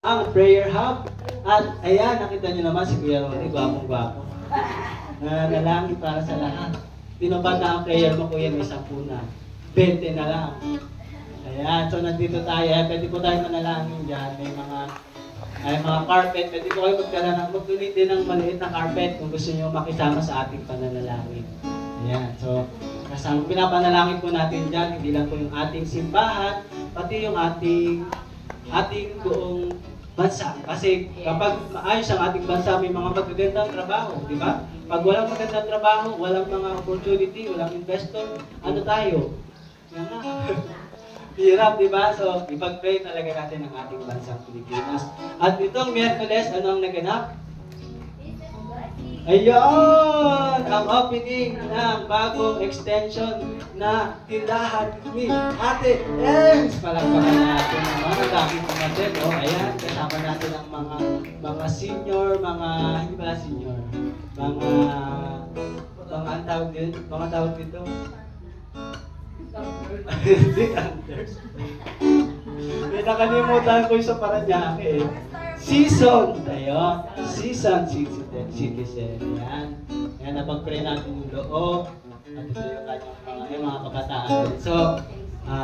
ang prayer hub. At ayan, nakita niyo naman si Kuya Ronnie, gwapong-gwapo. Nalangin para sa lahat. Tinupad na ang prayer mo, Kuya, may 10 na. 20 na lang. Ayan, so nandito tayo. Pwede po tayo manalangin dyan. May mga carpet. Pwede po kayo magdunit din ng maliit na carpet kung gusto niyo makisama sa ating pananalangin. Ayan, so kasama, pinapanalangin po natin dyan, hindi lang po yung ating simbahan, pati yung ating buong bansa. Kasi kapag maayos ang ating bansa, may mga magagandang trabaho, di ba? Pag walang magandang trabaho, walang mga opportunity, walang investor, ano tayo? Hirap, di ba? So, ipag-pray talaga natin ang ating bansang Pilipinas. At itong Miyerkules, ano ang naganap? Ayun! Ang opening ng bagong extension na tindahan ni Ate Ems. Palagpakan natin naman. Ang dami po natin. O, ayan. Kasama natin ang mga senior, hindi pala senior. Ang tawag dito. Mga tawag dito. Decanters. May nakalimutan ko yung sa Paranaque eh. Season. Ayun. Season citizen. Yan. Yan, napag-pray natin yung loob. At ito yung mga kabataan. So,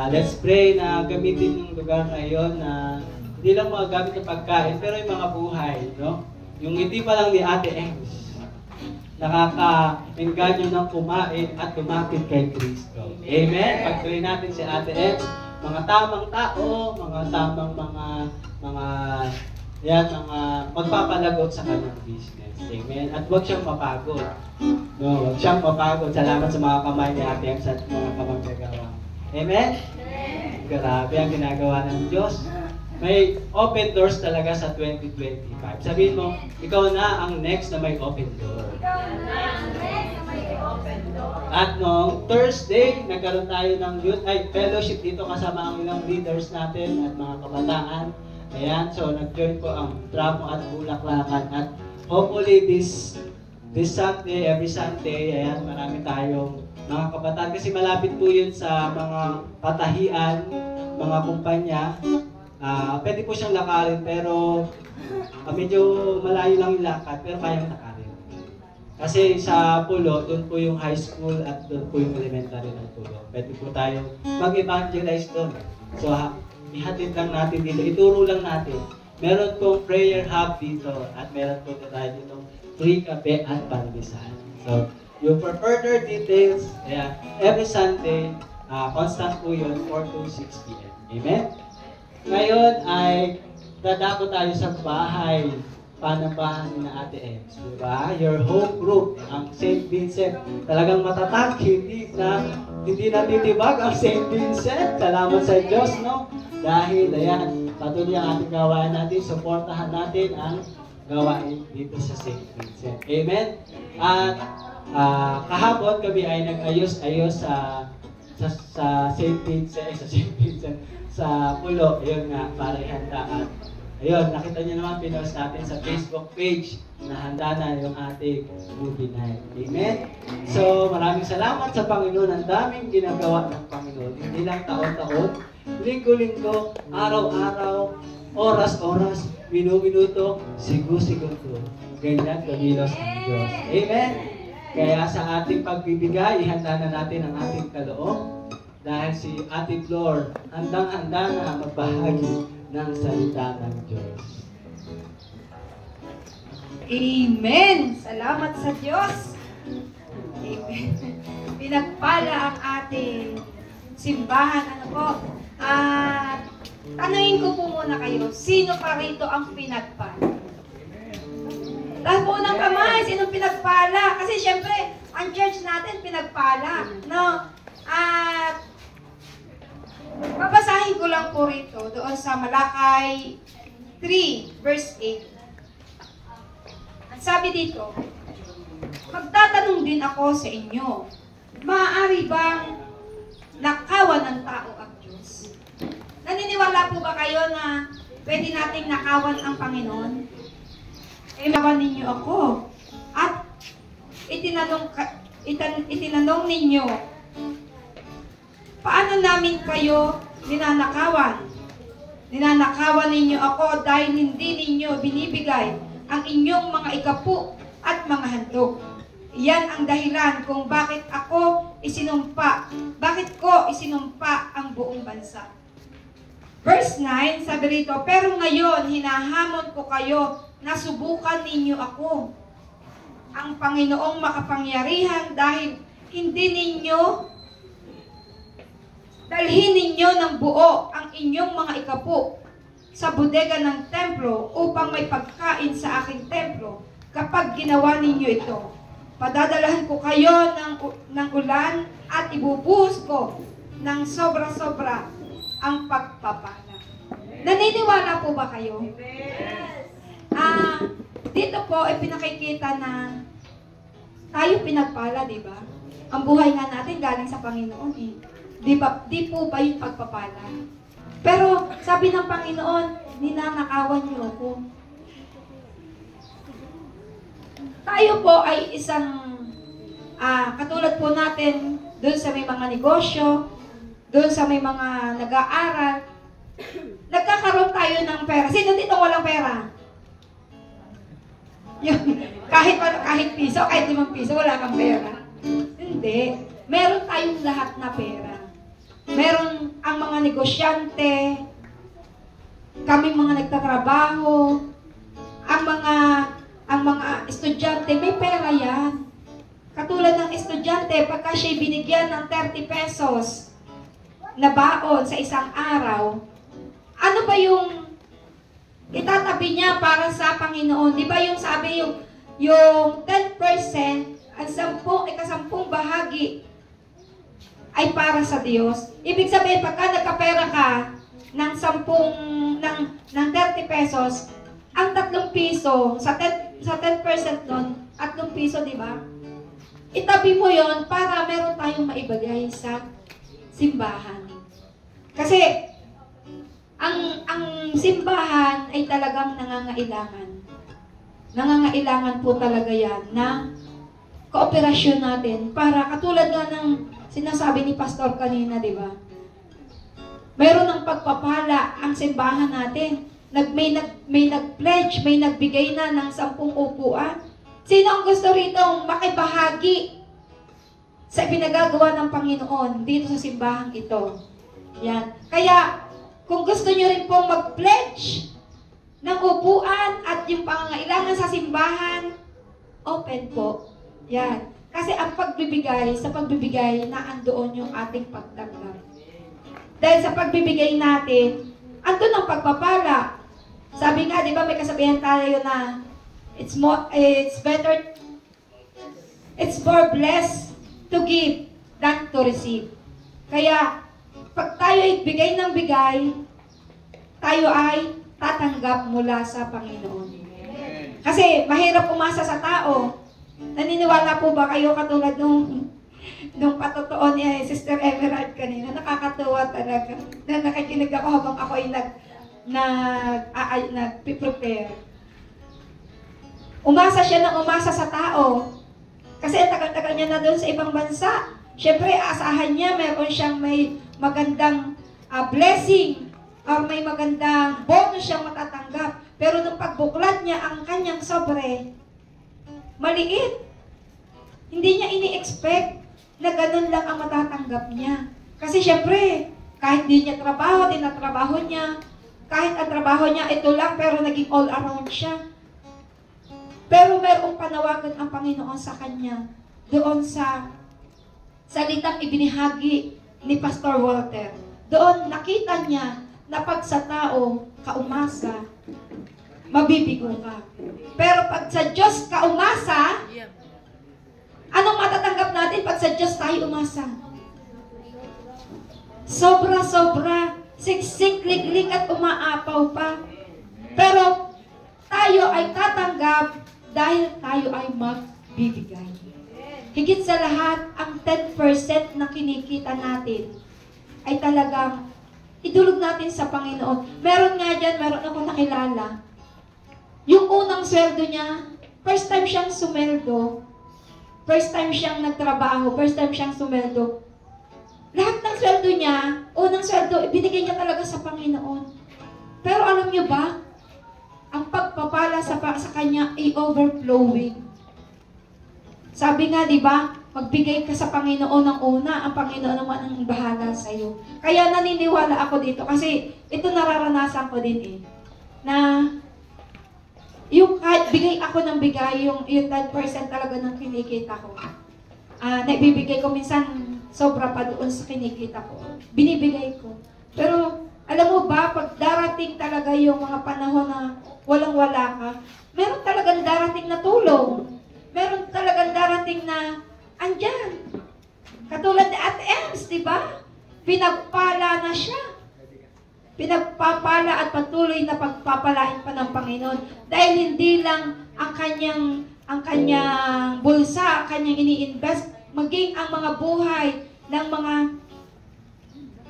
let's pray na gamitin yung lugar ngayon na hindi lang magagamit ng pagkain, pero yung mga buhay, no? Yung hindi pa lang ni Ate Ems, nakaka-engganyo ng kumain at lumapit kay Kristo. Amen? Pag-pray natin si Ate Ems, mga tamang tao, mga tamang mga magpapalagot sa kanyang business. Amen? At huwag siyang mapagod. No, huwag siyang mapagod. Salamat sa mga kamay ni Ate Ems at mga kamagagawa. Amen? Grabe ang ginagawa ng Diyos. May open doors talaga sa 2025. Sabihin mo, ikaw na ang next na may open door. At noong Thursday, nagkaroon tayo ng fellowship dito kasama ang ilang leaders natin at mga kabataan. Ayan, so nag-join po ang Tramo at Bulaklakan. At hopefully this Sunday, every Sunday, ayan, marami tayong mga kabataan. Kasi malapit po yun sa mga patahian, mga kumpanya. Pwede po siyang lakarin, pero medyo malayo lang yung lakad, pero kayang lakarin. Kasi sa Pulo, doon po yung high school at doon po yung elementary ng Pulo. Pwede po tayo mag-evangelize doon. So, ihatid lang natin dito, ituro lang natin. Meron pong prayer hub dito at meron po tayo dito free kape at pandesal. So, yung for further details, every Sunday, constant po yun, 4 to 6 p.m. Amen? Ngayon ay dadako tayo sa bahay, panambahan ni Ate Ems. Diba? Your home group, ang St. Vincent. Talagang matatag, hindi natitibag ang St. Vincent. Salamat sa Diyos, no? Dahil, ayan, patuloy ang ating gawain natin, supportahan natin ang gawain dito sa St. Vincent. Amen? At kahapon kami ay nag-ayos-ayos sa St. Vincent, sa Pulo. Ayun nga, para ihanda. At ayun, nakita niyo naman, pinost natin sa Facebook page na handa na yung ating movie night. Amen? So, maraming salamat sa Panginoon. Ang daming ginagawa ng Panginoon. Hindi lang taon-taon, linggo-linggo, araw-araw, oras-oras, minuto, segundo. Ganyan kumilos ang Diyos. Amen? Kaya sa ating pagbibigay, ihanda na natin ang ating kaloob. Dahil si Ate Flor, handang-handa na magbahagi ng salita ng Diyos. Amen! Salamat sa Diyos! Amen. Pinagpala ang ating simbahan. Ano po? At tanungin ko po muna kayo, sino pa rito ang pinagpala? Taas po ng kamay, sino pinagpala? Kasi syempre, ang church natin pinagpala. No? At babasahin ko lang po rito doon sa Malakay 3 verse 8. At sabi dito, magtatanong din ako sa inyo, maaari bang nakawan ng tao ang Diyos? Naniniwala po ba kayo na pwede nating nakawan ang Panginoon? Nakawan ninyo ako. At itinanong ninyo, paano namin kayo ninanakawan? Ninanakawan ninyo ako dahil hindi ninyo binibigay ang inyong mga ikapu at mga handog. Iyan ang dahilan kung bakit ko isinumpa ang buong bansa. Verse 9, sabi rito, pero ngayon hinahamon ko kayo na subukan ninyo ako, ang Panginoong makapangyarihan, dahil dalhin ninyo ng buo ang inyong mga ikapu sa bodega ng templo upang may pagkain sa aking templo. Kapag ginawa ninyo ito, padadalahan ko kayo ng ulan at ibubuhos ko ng sobra-sobra ang pagpapala. Naniniwala po ba kayo? Dito po ay pinakikita na tayo pinagpala, di ba? Ang buhay nga natin galing sa Panginoon eh. Di po ba yung pagpapala? Pero sabi ng Panginoon, ninanakawan niyo ako. Tayo po ay isang, katulad po natin, doon sa may mga negosyo, doon sa may mga nag-aaral, nagkakaroon tayo ng pera. Sino dito walang pera? Kahit piso, kahit 5 piso, wala kang pera. Hindi. Meron tayong lahat na pera. Meron ang mga negosyante, kami mga nagtatrabaho, ang mga estudyante, may pera yan. Katulad ng estudyante, pagka siya'y binigyan ng 30 pesos na baon sa isang araw, ano ba yung itatabi niya para sa Panginoon? Di ba yung sabi yung 10%, ang 10 bahagi ay para sa Diyos. Ibig sabihin, pagka nagkapera ka ng 30 pesos, ang 3 piso, sa 10% nun, 3 piso, di ba? Itabi mo yon para meron tayong maibigay sa simbahan. Kasi, ang simbahan ay talagang nangangailangan. Nangangailangan po talaga yan ng kooperasyon natin para katulad nga ng sinasabi ni Pastor kanina, di ba? Meron ng pagpapala ang simbahan natin. May nag-pledge, may nagbigay na ng 10 upuan. Sino ang gusto rito makibahagi sa pinagagawa ng Panginoon dito sa simbahang ito? Yan. Kaya, kung gusto nyo rin pong mag-pledge ng upuan at yung pangangailangan sa simbahan, open po. Yan. Kasi ang pagbibigay, sa pagbibigay, naandoon yung ating pagtanggap. Dahil sa pagbibigay natin, andun ang pagpapala. Sabi nga, di ba, may kasabihan tayo na it's more blessed to give than to receive. Kaya, pag tayo ay bigay ng bigay, tayo ay tatanggap mula sa Panginoon. Kasi mahirap umasa sa tao. Naniniwala po ba kayo katulad nung patotoo ni Sister Emerald kanina? Nakakatuwa talaga. Na nakikinig ako habang ako ay nag-prepare. Umasa siya ng umasa sa tao. Kasi tagal-tagal niya na doon sa ibang bansa. Siyempre, aasahan niya, meron siyang may magandang blessing or may magandang bonus siyang matatanggap. Pero nung pagbuklat niya ang kanyang sobre, maliit. Hindi niya ini-expect na ganun lang ang matatanggap niya. Kasi siyempre, kahit di niya trabaho, tinatrabaho niya, kahit ang trabaho niya ito lang, pero naging all around siya. Pero merong panawagan ang Panginoon sa kanya doon sa salitang ibinahagi ni Pastor Walter. Doon nakita niya na pag sa tao ka umasa, mabibigo ka. Pero pag sa Diyos ka umasa, anong matatanggap natin pag sa Diyos tayo umasa? Sobra-sobra, siksik, liglig at umaapaw pa. Pero tayo ay tatanggap dahil tayo ay magbibigay. Higit sa lahat, ang 10% na kinikita natin ay talagang idulog natin sa Panginoon. Meron nga dyan, meron akong nakilala. Yung unang sweldo niya, first time siyang sumeldo, first time siyang nagtrabaho, first time siyang sumeldo. Lahat ng sweldo niya, unang sweldo, ibinigay niya talaga sa Panginoon. Pero alam niyo ba, ang pagpapala sa kanya ay overflowing. Sabi nga, di ba, magbigay ka sa Panginoon ng una, ang Panginoon naman ang bahala sa iyo. Kaya naniniwala ako dito kasi ito nararanasan ko din eh. Na yung bigay ako ng bigay, yung 10% talaga ng kinikita ko. Naibibigay ko minsan sobra pa doon sa kinikita ko. Binibigay ko. Pero alam mo ba, pag darating talaga yung mga panahon na walang-wala ka, meron talagang darating na tulong. Meron talagang darating na andyan. Katulad ni Ate Ems, di ba? Pinagpala na siya. Pinagpapala at patuloy na pagpapalain pa ng Panginoon. Dahil hindi lang ang kanyang bulsa, ang kanyang ini-invest, maging ang mga buhay ng mga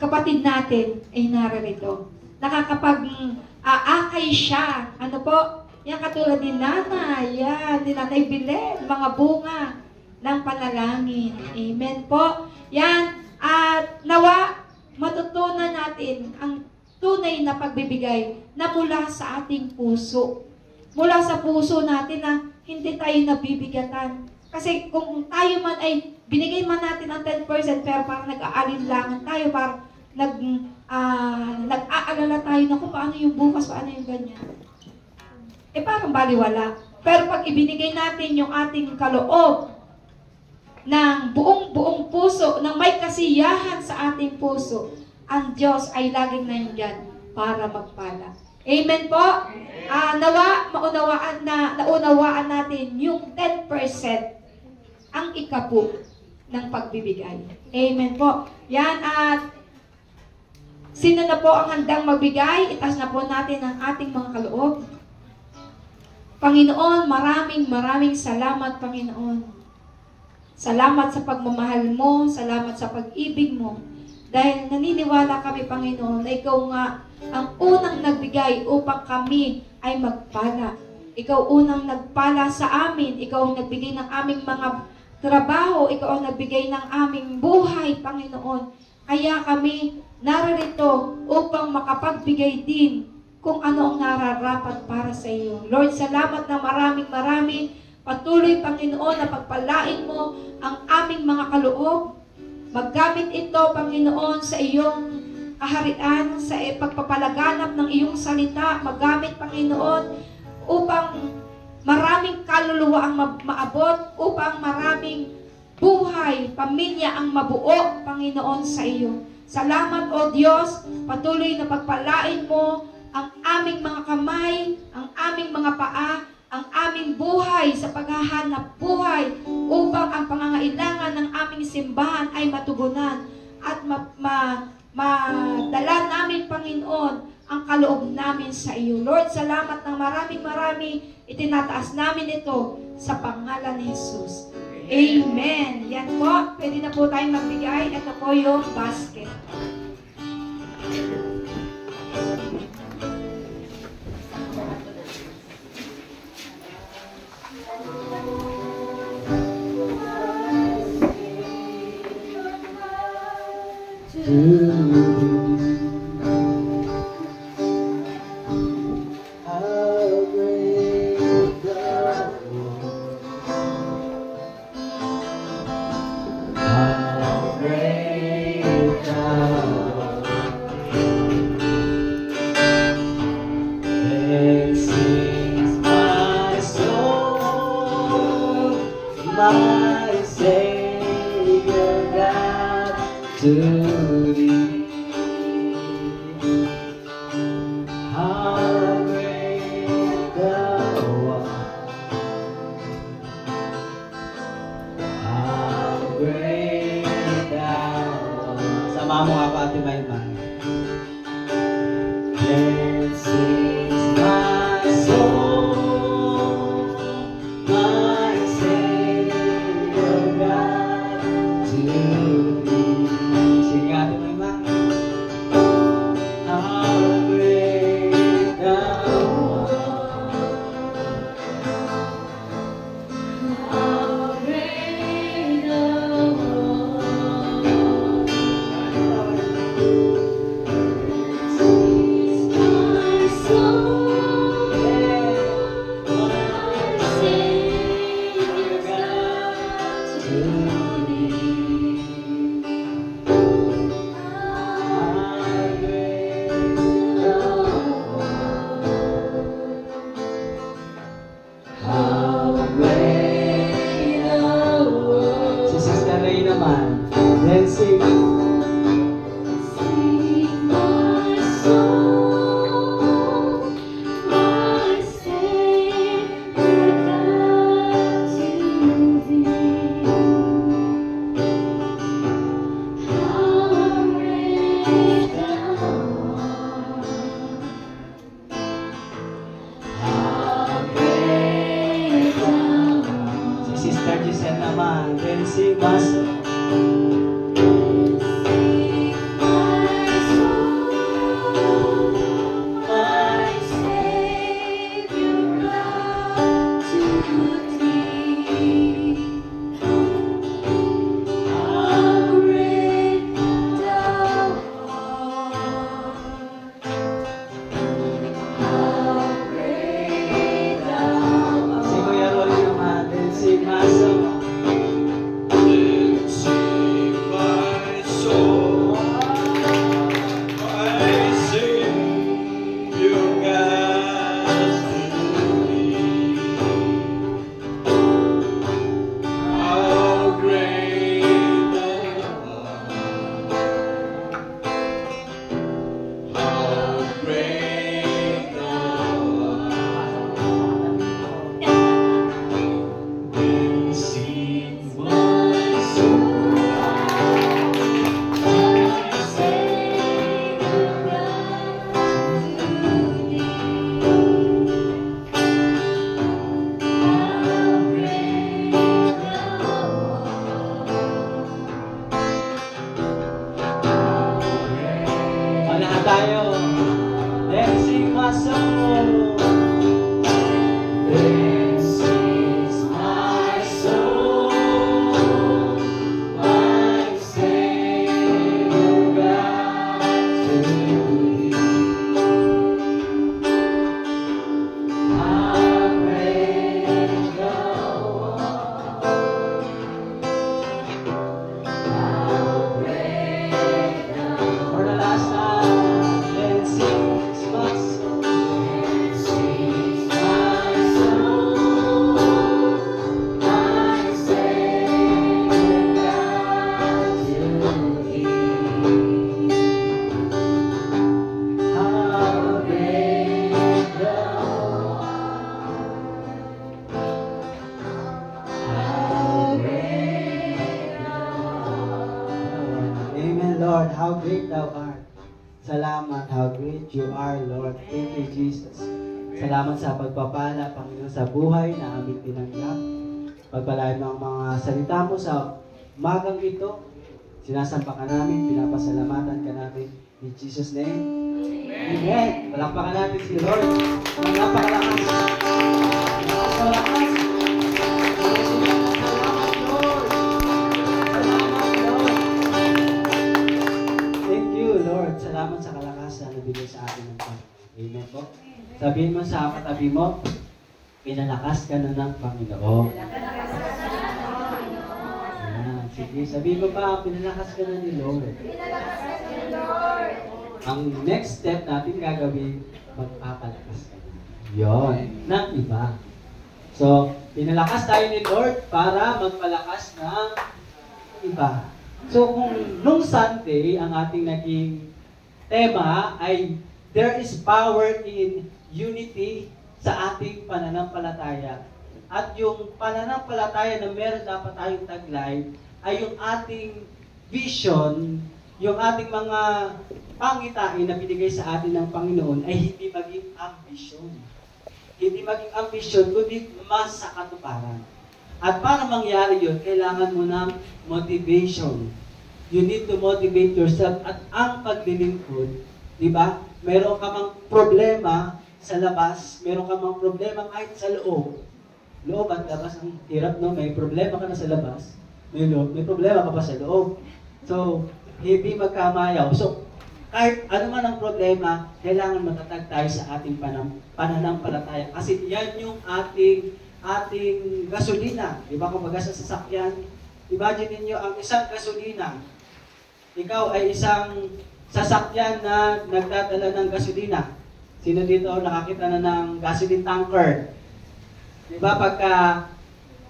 kapatid natin ay naririto. Nakakapag-aakay siya. Ano po? Yan katulad ni Nanay. Yan, ni Nanay Bilen. Mga bunga ng panalangin. Amen po. Yan. At nawa, matutunan natin ang tunay na pagbibigay na mula sa ating puso. Mula sa puso natin na hindi tayo nabibigatan. Kasi kung tayo man ay binigay man natin ang 10% pero parang nag-aalinlangan tayo, parang nag-aalala tayo na kung paano yung bukas, paano yung ganyan. Parang baliwala. Pero pag ibinigay natin yung ating kaloob ng buong puso, ng may kasiyahan sa ating puso, ang Diyos ay laging nandyan para magpala. Amen po? Nawa, naunawaan natin yung 10% ang ikabu ng pagbibigay. Amen po. Yan, at sino na po ang handang magbigay? Itaas na po natin ang ating mga kaloob. Panginoon, maraming salamat, Panginoon. Salamat sa pagmamahal mo, salamat sa pag-ibig mo. Dahil naniniwala kami, Panginoon, na ikaw nga ang unang nagbigay upang kami ay magpala. Ikaw unang nagpala sa amin, ikaw ang nagbigay ng aming mga trabaho, ikaw ang nagbigay ng aming buhay, Panginoon. Kaya kami naririto upang makapagbigay din kung ano ang nararapat para sa iyo. Lord, salamat na maraming patuloy, Panginoon, na pagpalain mo ang aming mga kaloob. Maggamit ito, Panginoon, sa iyong kaharian, sa pagpapalaganap ng iyong salita. Maggamit, Panginoon, upang maraming kaluluwa ang maabot, upang maraming buhay, pamilya ang mabuo, Panginoon, sa iyo. Salamat, O Diyos, patuloy na pagpalain mo ang aming mga kamay, ang aming mga paa, ang aming buhay sa paghahanap buhay upang ang pangangailangan ng aming simbahan ay matugunan at madala namin, Panginoon, ang kaloob namin sa iyo. Lord, salamat ng maraming itinataas namin ito sa pangalan ni Jesus. Amen. Yan po. Pwede na po tayong magbigay. Ito po yung basket. My Savior God, to thee. How great thou art, how great thou art. Sama mo ako, Ate Maymay. Then sings my soul, my Savior God, to thee. Then sing my song. Tayo. Let's sing my song. This is my soul, my Savior God to thee. I praise the Lord. I'll praise the Lord. For the last time. Lord, how great Thou art. Salamat, how great You are, Lord. Thank You, Jesus. Salamat sa pagpapala, Panginoon, sa buhay na aming tinanggap. Pagpalain mo ang mga salita mo sa umagang ito. Sinasampa ka namin, pinapasalamatan ka namin. In Jesus' name, Amen. Palakpakan natin si Lord. Napakalakas. Napakalakas. Salamat sa kalakasan na bigay sa atin ng Panginoon. Amen po. Sabihin mo sa katabi mo, pinalakas ka na ng Panginoon. Ayan. Sige, sabihin mo pa, pinalakas ka na ni Lord. Ang next step natin gagawin, magpapalakas ka na. Yun. Ng iba. So, pinalakas tayo ni Lord para magpalakas ng iba. So, kung nung Sunday, ang ating naging tema ay there is power in unity sa ating pananampalataya. At yung pananampalataya na meron dapat tayong taglay ay yung ating vision, yung ating mga pangitain na binigay sa atin ng Panginoon ay hindi maging ambisyon. Hindi maging ambisyon, kundi mas sa katuparan. At para mangyari yun, kailangan mo ng motivation. You need to motivate yourself at ang paglilingkod, di ba? Meron ka mang problema sa labas, meron ka mang problema kahit sa loob. Loob at labas, ang hirap, no? May problema ka na sa labas, may problema ka pa sa loob. So, hindi magkamayaw. So, kahit ano man ang problema, kailangan matatag tayo sa ating pananampalataya. Kasi yan yung ating gasolina. Di ba? Kung baga sa sasakyan, imagine niyo ang isang gasolina. Ikaw ay isang sasakyan na nagdadala ng gasolina. Sino dito nakakita na ng gasoline tanker? Di ba pagka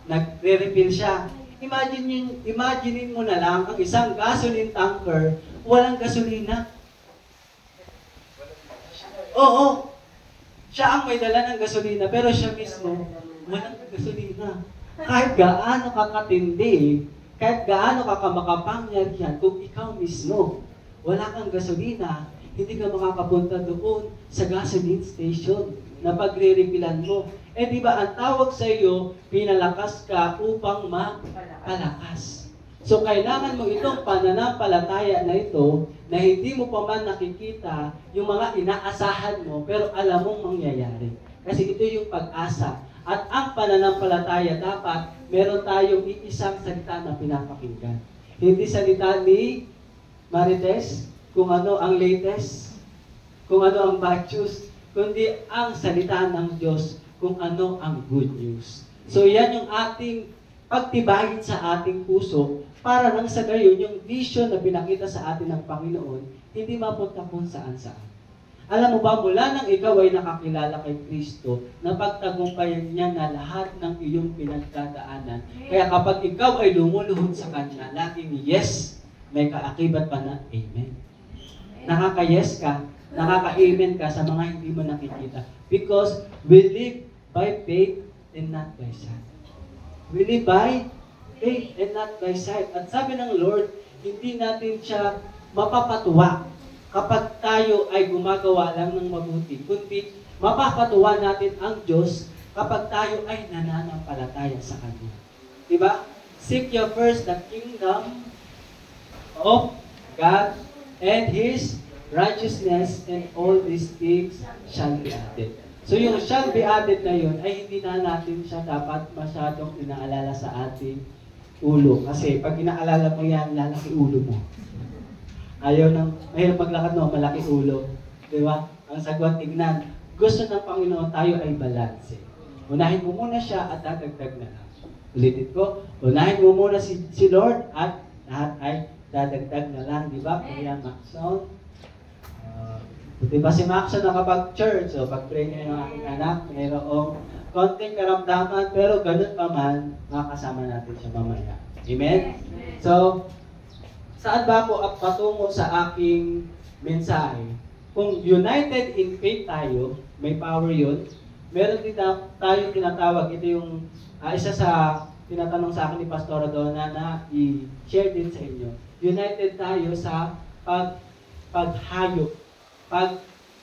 nagre-refill siya, imaginein mo na lang ang isang gasoline tanker, walang gasolina. Oo, siya ang may dala ng gasolina, pero siya mismo, walang gasolina. Kahit gaano ka katindi, kahit gaano ka makapangyarihan, kung ikaw mismo, wala kang gasolina, hindi ka makakapunta doon sa gasoline station. na pagre-revealan mo. Eh di ba ang tawag sa iyo, pinalakas ka upang mapalakas. So kailangan mo itong pananampalataya na ito na hindi mo pa man nakikita yung mga inaasahan mo pero alam mong mangyayari. Kasi ito yung pag-asa. At ang pananampalataya dapat meron tayong iisang salita na pinapakinggan. Hindi salita ni Marites, kung ano ang latest, kung ano ang bad news, kundi ang salita ng Diyos kung ano ang good news. So yan yung ating pagtibayin sa ating puso para nang sa gayon yung vision na pinakita sa atin ng Panginoon hindi mapunta kung saan-saan. Alam mo ba, mula nang ikaw ay nakakilala kay Kristo, napagtagumpayan niya na lahat ng iyong pinagdadaanan. Kaya kapag ikaw ay lumuluhod sa Kanya, laging yes, may kaakibat pa na amen. Nakaka-yes ka, nakaka-amen ka sa mga hindi mo nakikita. Because we live by faith and not by sight. We live by faith and not by sight. At sabi ng Lord, hindi natin siya mapapatuwa kapag tayo ay gumagawa lang ng mabuti, kundi mapapatuwa natin ang Diyos kapag tayo ay nananampalataya sa Kanya. Diba? Seek ye first the kingdom of God and His righteousness, and all these things shall be added. So yung shall be added na yun, ay hindi na natin siya dapat masyadong inaalala sa ating ulo. Kasi pag inaalala mo yan, lalaki ulo mo. Ayaw nang, mahirap maglakad no, malaki ulo. Di ba? Ang sagwan, tignan. Gusto ng Panginoon tayo ay balanse. Unahin mo muna siya at dadagdag na lang. Ulitin ko, unahin mo muna si Lord at lahat ay dadagdag na lang. Di ba? Kaya Maxon. Di ba si Maxon nakapag-church? So, pag-pray niya ng aking anak, mayroong konting karamdaman, pero ganun pa man, makakasama natin siya mamaya. Amen? So, saan ba ako patungo sa aking mensahe? Kung united in faith tayo, may power yun. Meron din tayo tinatawag. Ito yung isa sa tinatanong sa akin ni Pastora Donna na i-share din sa inyo. United tayo sa paghayo,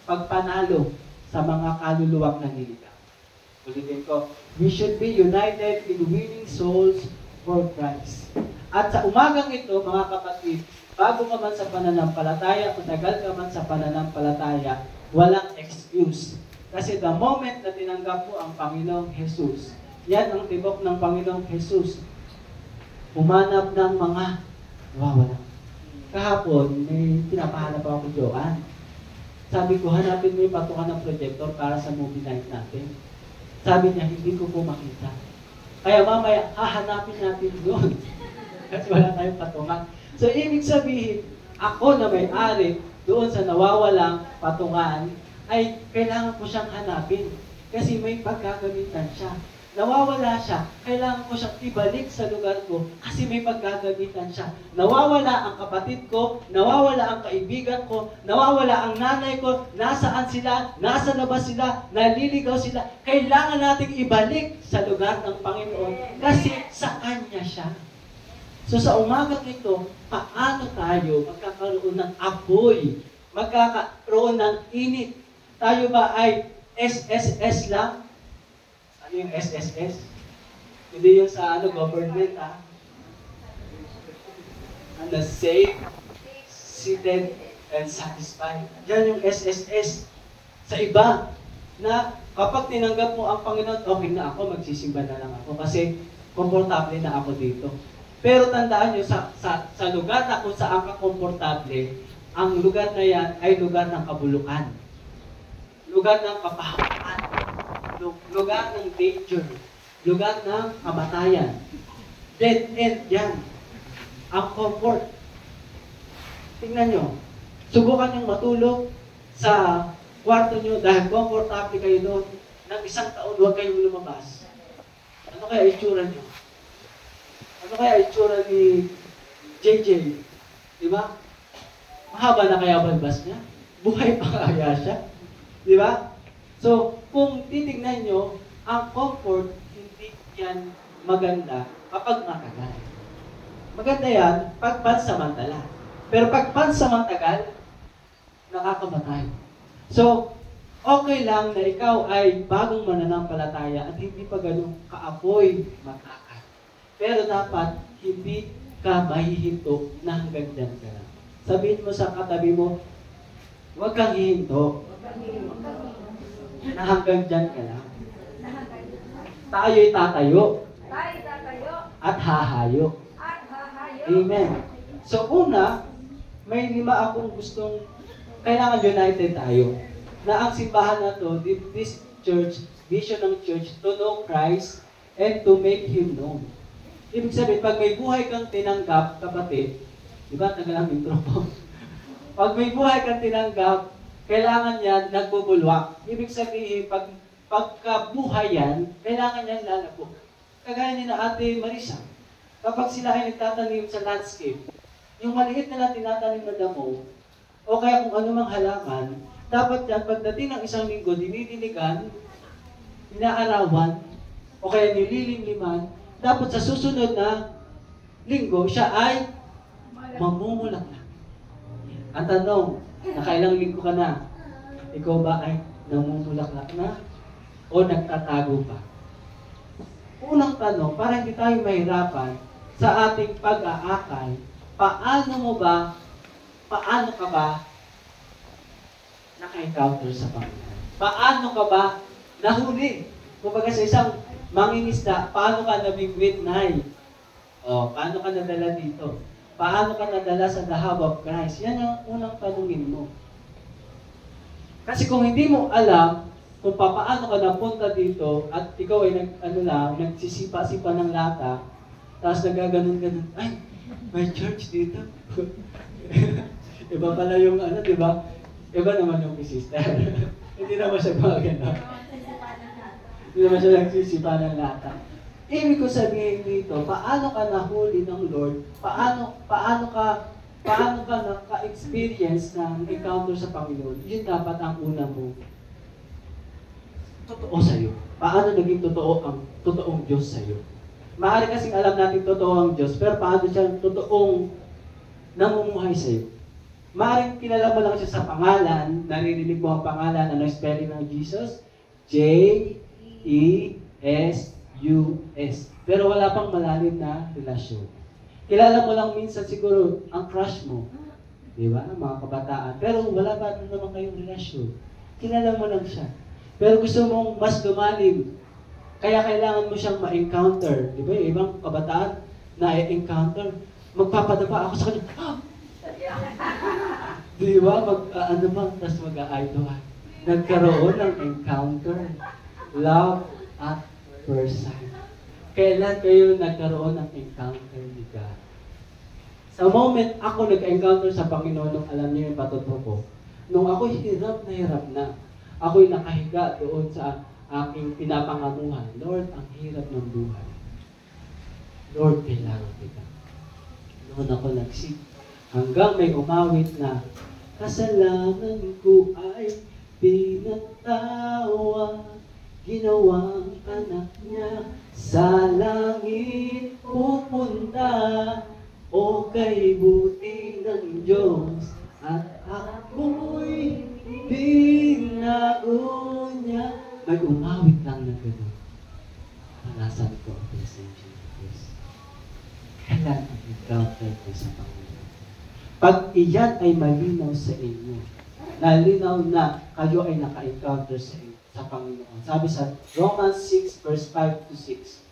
pagpanalo sa mga kaluluwang naniligaw. Ulitin ko, we should be united in winning souls for Christ. At sa umagang ito, mga kapatid, bago ka man sa pananampalataya, kung tagal ka man sa pananampalataya, walang excuse. Kasi the moment na tinanggap mo ang Panginoong Jesus, yan ang tibok ng Panginoong Jesus. Humanap ng mga nawawala. Kahapon, may pinapahanap ako kay Joanne. Sabi ko, hanapin mo yung patukan ng projector para sa movie night natin. Sabi niya, hindi ko po makita. Kaya mamaya, hahanapin natin doon. Kasi wala tayong patungan. So, ibig sabihin, ako na may-ari doon sa nawawalang patungan, ay kailangan ko siyang hanapin. Kasi may pagkagamitan siya. Nawawala siya, kailangan ko siyang ibalik sa lugar ko kasi may paggagamitan siya. Nawawala ang kapatid ko, nawawala ang kaibigan ko, nawawala ang nanay ko, nasaan sila, nasa na ba sila, naliligaw sila. Kailangan nating ibalik sa lugar ng Panginoon kasi sa Kanya siya. So sa umagang ito, paano tayo magkakaroon ng apoy, magkakaroon ng init? Tayo ba ay SSS lang? Ano yung SSS? Hindi yung sa government, ha? Ano, safe, seated, and satisfied. Yan yung SSS. Sa iba, na kapag tinanggap mo ang Panginoon, okay na ako, magsisimba na lang ako kasi komportable na ako dito. Pero tandaan nyo, sa lugar na kung saan ka komportable, ang lugar na yan ay lugar ng kabulukan. Lugar ng kapahamakan. Lugar ng danger. Lugar ng kamatayan. Dead end yan. Ang comfort. Tingnan nyo. Subukan nyo matulog sa kwarto nyo dahil comfortable kayo doon. Nang isang taon, huwag kayong lumabas. Ano kaya itsura nyo? Ano kaya itsura ni JJ? Diba? Mahaba na kaya balbas niya? Buhay pa kaya siya? Diba? So, kung titignan nyo, ang comfort, hindi yan maganda kapag matagal. Maganda yan pag pansamantala. Pero pag pansamantagal, nakakamatay. So, Okay lang na ikaw ay bagong mananampalataya at hindi pa ganun kaapoy matakat. Pero dapat hindi ka mahihinto na hanggang dyan ka lang. Sabihin mo sa katabi mo, huwag kang hihinto na hanggang dyan ka lang. Tayo'y tatayo at hahayo. Amen. So una, may 5 akong gustong, kailangan united tayo. Na ang simbahan na to, this church, vision ng church, to know Christ and to make Him known. Ibig sabihin, pag may buhay kang tinanggap, kapatid, di ba, nagalang intro po? Pag may buhay kang tinanggap, kailangan yan nagbubulwak. Ibig sabihin, pagkabuhay yan, kailangan yan lalabo. Kagaya ni na Ate Marisa, kapag sila ay nagtatanim sa landscape, yung maliit nila tinatanim na damo, o kaya kung anumang halaman, dapat yan, pagdating ng isang linggo, dinidiligan, inaarawan, o kaya nililimliman, dapat sa susunod na linggo, siya ay mamumulaklak. Ang tanong, nakailang linggo ka na? Ikaw ba ay namumulaklak na? O nagtatago pa? Unang tanong, para hindi tayo mahirapan sa ating pag-aakay, paano ka ba naka-encounter sa Panginoon? Paano ka ba nahuli? Kumbaga sa isang mangingisda, paano ka nabigwit na? Paano ka nadala dito? Paano ka nadala sa the hub of Christ? Yan ang unang tanungin mo. Kasi kung hindi mo alam kung paano ka napunta dito at ikaw ay nagsisipa-sipa ng lata, tapos nagaganon-ganon, ay, may church dito. Iba pala yung di ba? Iba naman yung sister. Hindi naman siya gumagano. Hindi naman siya nagsisipa ng lata. Ibig ko sabihin dito, paano ka nahuli ng Lord? Paano ka naka-experience ng encounter sa Panginoon? Yun dapat ang una mo. Totoo sa'yo. Paano naging totoo ang totoong Diyos sa'yo? Maaari kasing alam natin totoo ang Diyos, pero paano siya totoong namumuhay sa'yo? Maaaring kilala mo lang siya sa pangalan, naririnig mo ang pangalan, ano spelling ng Jesus? J-E-S-U-S. Pero wala pang malalim na relasyon. Kilala mo lang minsan siguro ang crush mo. Di ba? Mga kabataan. Pero wala pa naman kayong relasyon. Kilala mo lang siya. Pero gusto mong mas lumalim. Kaya kailangan mo siyang ma-encounter. Di ba? Yung ibang kabataan na encounter, magpapadapa ako sa kanya. Di ba? Tapos mag-a-idol. Nagkaroon ng encounter. Love at first sight. Kailan kayo nagkaroon ng encounter ni God? Sa moment ako nag-encounter sa Panginoon, nung alam niyo yung patuto ko, nung ako'y hirap na, ako'y nakahiga doon sa aking pinapangamuhan. Lord, ang hirap ng buhay. Lord, kailangan kita. Noon ako nagsig. Hanggang may umawit na, kasalanan ko ay pinatawa, ginawang anak niya, sa langit pupunta, o kay buti ng Diyos, at ako'y binaon niya. May umawit lang na gano'n. Panasan ko ang presensya ng Diyos. Kailan ang encounter ko sa Panginoon? Pag iyan ay malinaw sa inyo, nalinaw na kayo ay naka-encounter sa Panginoon. Sabi sa Romans 6 verse 5 to 6,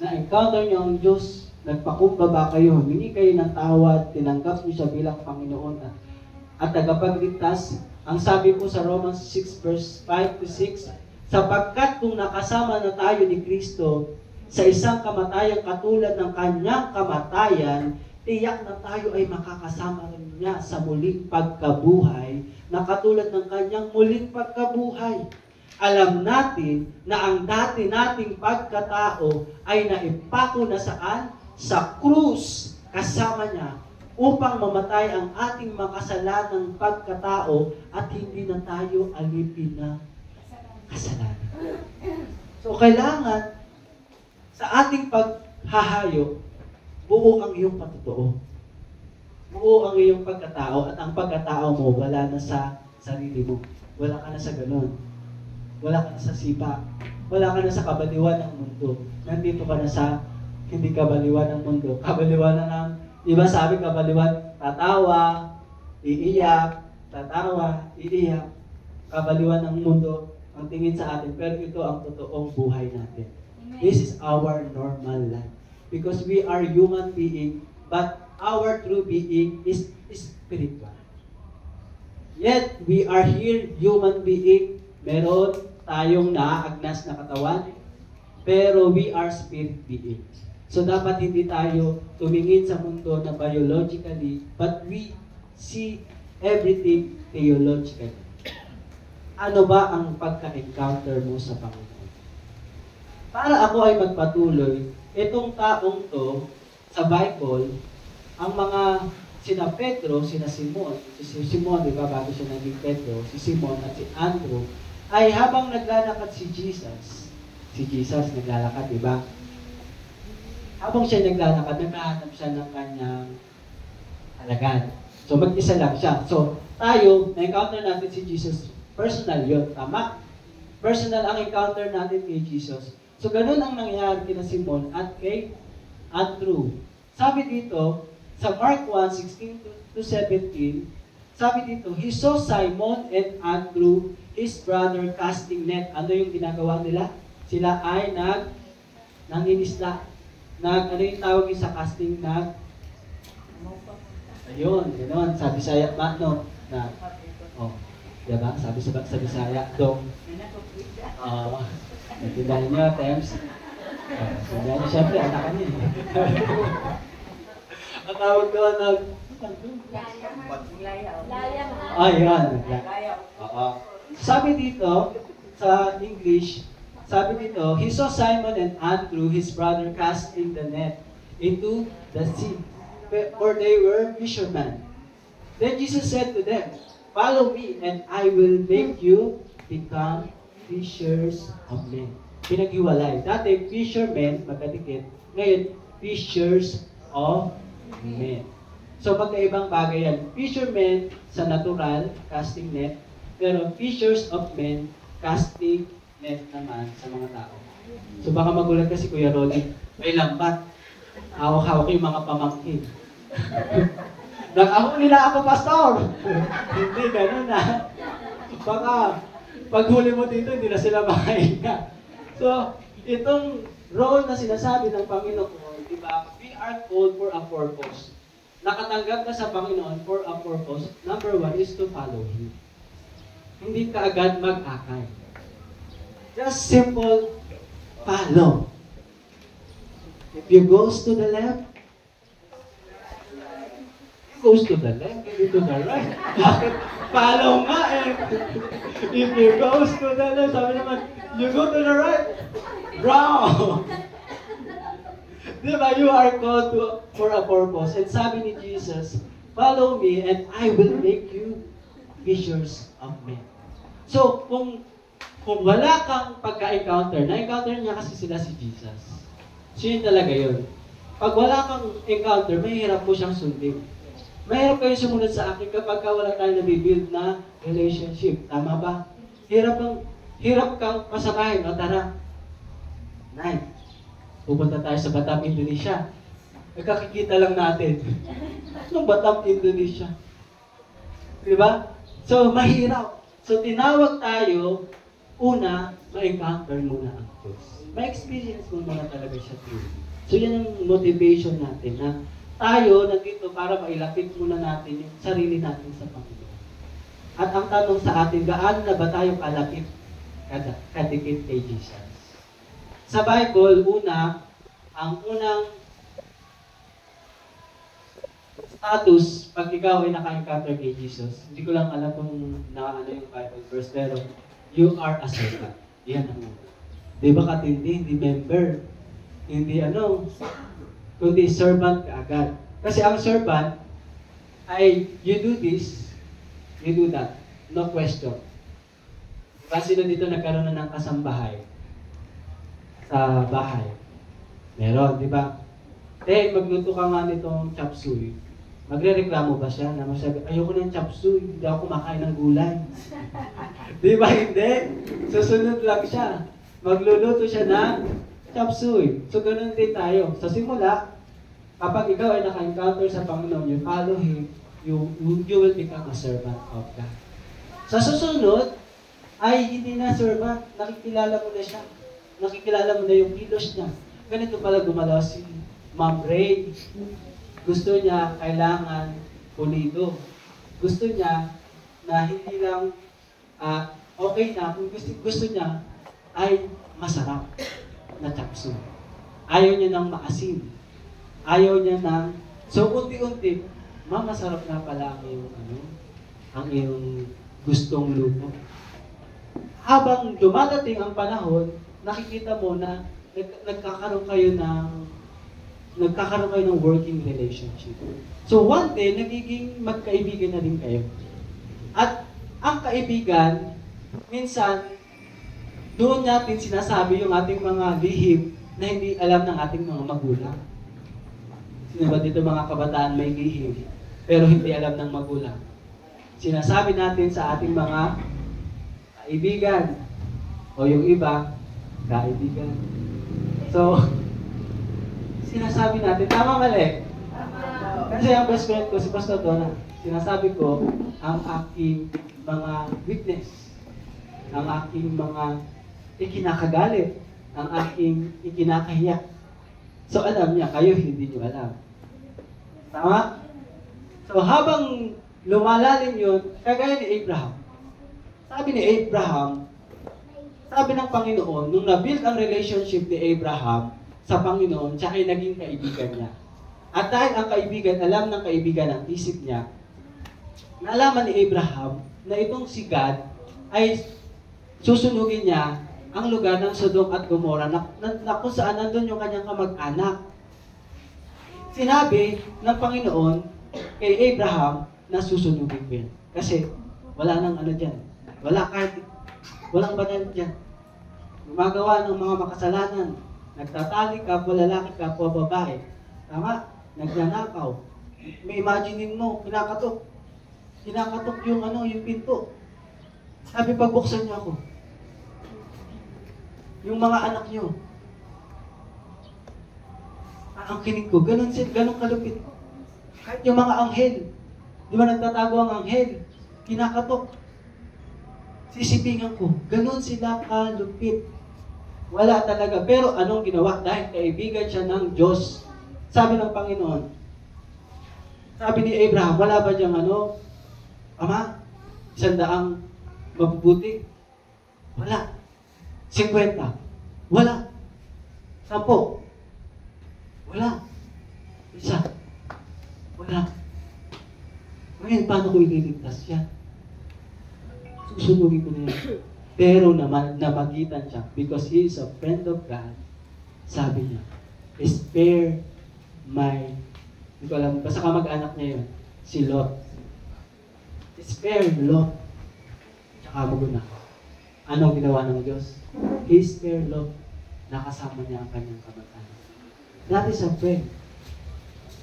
na-encounter niyo ang Diyos, nagpakumbaba kayo, humingi kayo ng tawad, tinanggap niyo siya bilang Panginoon at tagapagligtas. Ang sabi po sa Romans 6 verse 5 to 6, sapagkat kung nakasama na tayo ni Kristo sa isang kamatayang katulad ng kanyang kamatayan, tiyak na tayo ay makakasama rin niya sa muling pagkabuhay na katulad ng kanyang muling pagkabuhay. Alam natin na ang dati nating pagkatao ay naipako na saan? Sa krus kasama niya upang mamatay ang ating makasalanang pagkatao at hindi na tayo alipin na kasalanan. So kailangan sa ating paghahayo, buo ang iyong patotoo. Buo ang iyong pagkatao at ang pagkatao mo wala na sa sarili mo. wala ka na sa ganun. Wala ka na sa sipa. Wala ka na sa kabaliwan ng mundo. Nandito ka na sa hindi kabaliwan ng mundo. Kabaliwan na ng, iba sabi kabaliwan, tatawa, iiyak, tatawa, iiyak. Kabaliwan ng mundo ang tingin sa atin. Pero ito ang totoong buhay natin. This is our normal life. Because we are human being, but our true being is spiritual. Yet, we are here, human being. Meron tayong naaagnas na katawan, pero we are spirit being. So, dapat hindi tayo tumingin sa mundo na biologically, but we see everything theologically. Ano ba ang pagka-encounter mo sa Panginoon? Para ako ay magpatuloy, itong taong to, sa Bible, ang mga sina Pedro, sina Simon, si Simon, di ba, bago siya naging Pedro, si Simon at si Andrew, ay habang naglalakad si Jesus naglalakad, di ba? Habang siya naglalakad, naghahanap siya ng kanyang alagad. So, mag-isa lang siya. So, tayo, na-encounter natin si Jesus, personal yun, tama? Personal ang encounter natin kay Jesus. So, ganun ang nangyari kina Simon at kay Andrew. Sabi dito, sa Mark 1:16-17, sabi dito, he saw Simon and Andrew, his brother, casting net. Ano yung ginagawa nila? Sila ay nangingisda. Ano yung tawag yung sa casting? Ayun, gano'n. Sa Bisaya, no? Diba? Sabi sa Bisaya, dong. Natindahan niyo, Tems. Natindahan niyo, syempre, anak niya. Ang tawag doon, yan. Oo. Sabi dito, sa English, sabi dito, he saw Simon and Andrew, his brother, casting the net into the sea, for they were fishermen. Then Jesus said to them, follow me, and I will make you become fishers of men. Pinaghiwalay. Dati, fishermen, magkadikit. Ngayon, fishers of men. So, magkaibang bagay yan. Fishermen sa natural, casting net. Pero fishers of men, casting net naman sa mga tao. So, baka magulat ka si Kuya Rolly, may lambat. Hawak-hawak yung mga pamangkin. Nag-ako nila ako, pastor! Hindi, ganun na. Baka, paghuli mo dito, hindi na sila makahinga. So, itong role na sinasabi ng Panginoon, di ba? We are called for a purpose. Nakatanggap ka sa Panginoon for a purpose. Number one is to follow Him. Hindi ka agad mag-akay. Just simple follow. If you goes to the left, goes to the left, maybe to the right. Bakit? Follow nga eh. If you goes to the left, sabi naman, you go to the right, wrong. Diba? You are called for a purpose. And sabi ni Jesus, follow me and I will make you fishers of men. So, kung wala kang pagka-encounter, na-encounter niya kasi sila si Jesus. So, yun talaga yun. Pag wala kang encounter, mahirap po siyang sundin. Mahirap kayo sumunod sa akin kapag wala tayong nabibuild na relationship. Tama ba? Hirap kang pasamahin. O tara, Nay, pupunta tayo sa Batam, Indonesia. Kakikita lang natin. Anong Batam, Indonesia? Diba? So, mahirap. So, tinawag tayo, una, ma-encounter muna ang Diyos. Ma-experience mo muna talaga siya truly. So, yan ang motivation natin na tayo nandito para mailapit muna natin yung sarili natin sa Panginoon. At ang tanong sa atin, gaano na ba tayo kalapit, kadikit kay Jesus? Sa Bible, ang unang status, pag ikaw ay naka-encounter kay Jesus, hindi ko lang alam kung nakaano yung Bible verse, pero you are a servant. Yan ang una. Di ba katindi, hindi member, hindi kundi servant ka agad. Kasi ang servant ay, you do this, you do that. No question. Kasi na dito nagkaroon na ng kasambahay sa bahay. Meron, di ba? Magluto ka nga nitong chop suey. Magrereklamo ba siya na masabi, ayoko ng chop suey, hindi ako kumakain ng gulay. Di ba hindi? Susunod lang siya. Magluluto siya ng chop suey. So ganun din tayo. Sa simula, kapag ikaw ay naka-encounter sa Panginoon, you follow Him, you will become a servant of God. Sa susunod, ay hindi na servant, nakikilala mo na siya. Nakikilala mo na yung kilos niya. Ganito pala gumalaw si Ma'am Ray. Gusto niya, kailangan pulido. Gusto niya na hindi lang okay na, kung gusto niya ay masarap na chapsu. Ayaw niya ng maasim. Ayaw niya ng, so unti-unti, masarap na pala ang iyong gustong luto. Habang dumadating ang panahon, nakikita mo na nagkakaroon kayo ng working relationship. So one day, nagiging magkaibigan na rin kayo. At ang kaibigan, minsan, doon natin sinasabi yung ating mga lihim na hindi alam ng ating mga magulang. Sino ba dito mga kabataan may lihim, pero hindi alam ng magulang? Sinasabi natin sa ating mga kaibigan, o yung iba, kaibigan. So, sinasabi natin, tama mali? Kasi ang best friend ko, si Pastor Donna, sinasabi ko, ang aking mga weakness, ang aking mga ikinakagalit, ang aking ikinakahiya. So, alam niya, kayo hindi niyo alam. Tama? So, habang lumalalim yun, kagaya ni Abraham. Sabi ni Abraham, sabi ng Panginoon, nung na-build ang relationship ni Abraham sa Panginoon, siya ay naging kaibigan niya. At dahil ang kaibigan, alam ng kaibigan ang isip niya, naalaman ni Abraham na itong si God ay susunugin niya ang lugar ng Sodom at Gomorrah na kung saan nandun yung kanyang kamag-anak. Sinabi ng Panginoon kay Abraham na susunugin ko yan. Kasi wala nang dyan. Walang banal dyan. Gumagawa ng mga makasalanan. Nagtatali kapwa lalaki, kapwa babae. Tama? Nagnanakaw. May imaginein mo, kinakatok. Kinakatok yung yung pinto. Sabi, pagbuksan niyo ako. Yung mga anak niyo. Ang kinig ko, ganun kalupit. Kahit yung mga anghel. Di ba nagtatago ang anghel? Kinakatok. Sisipingan ko. Ganun sila kalupit. Wala talaga. Pero anong ginawa? Dahil kaibigan siya ng Diyos. Sabi ng Panginoon, sabi ni Abraham, wala ba diyang Ama, 100 mabubuti? Wala. 50? Wala. 10? Wala. 1? Wala. Ngayon, paano ko ililigtas yan? Susunugin ko na yan. Pero naman, namagitan siya because he is a friend of God. Sabi niya, spare my, hindi ko alam, basta kamag-anak niya yun, si Lot. Spare Lot. Tsaka maguna. Anong ginawa ng Diyos? He spared Lot. Nakasama niya ang kanyang kamag-anak. That is a friend.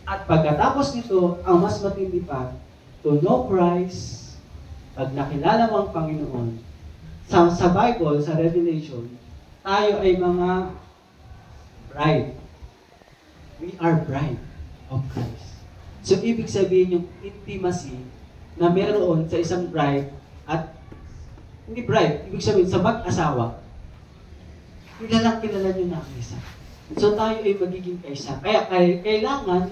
At pagkatapos nito, ang mas matindi pa, to know Christ, pag nakilala mo ang Panginoon, sa Bible, sa Revelation, tayo ay mga bride. We are bride of Christ. So, ibig sabihin yung intimacy na meron sa isang bride at hindi bride, ibig sabihin sa mag-asawa, kilala nyo na ang isa. So, tayo ay magiging kaisa. Kaya kailangan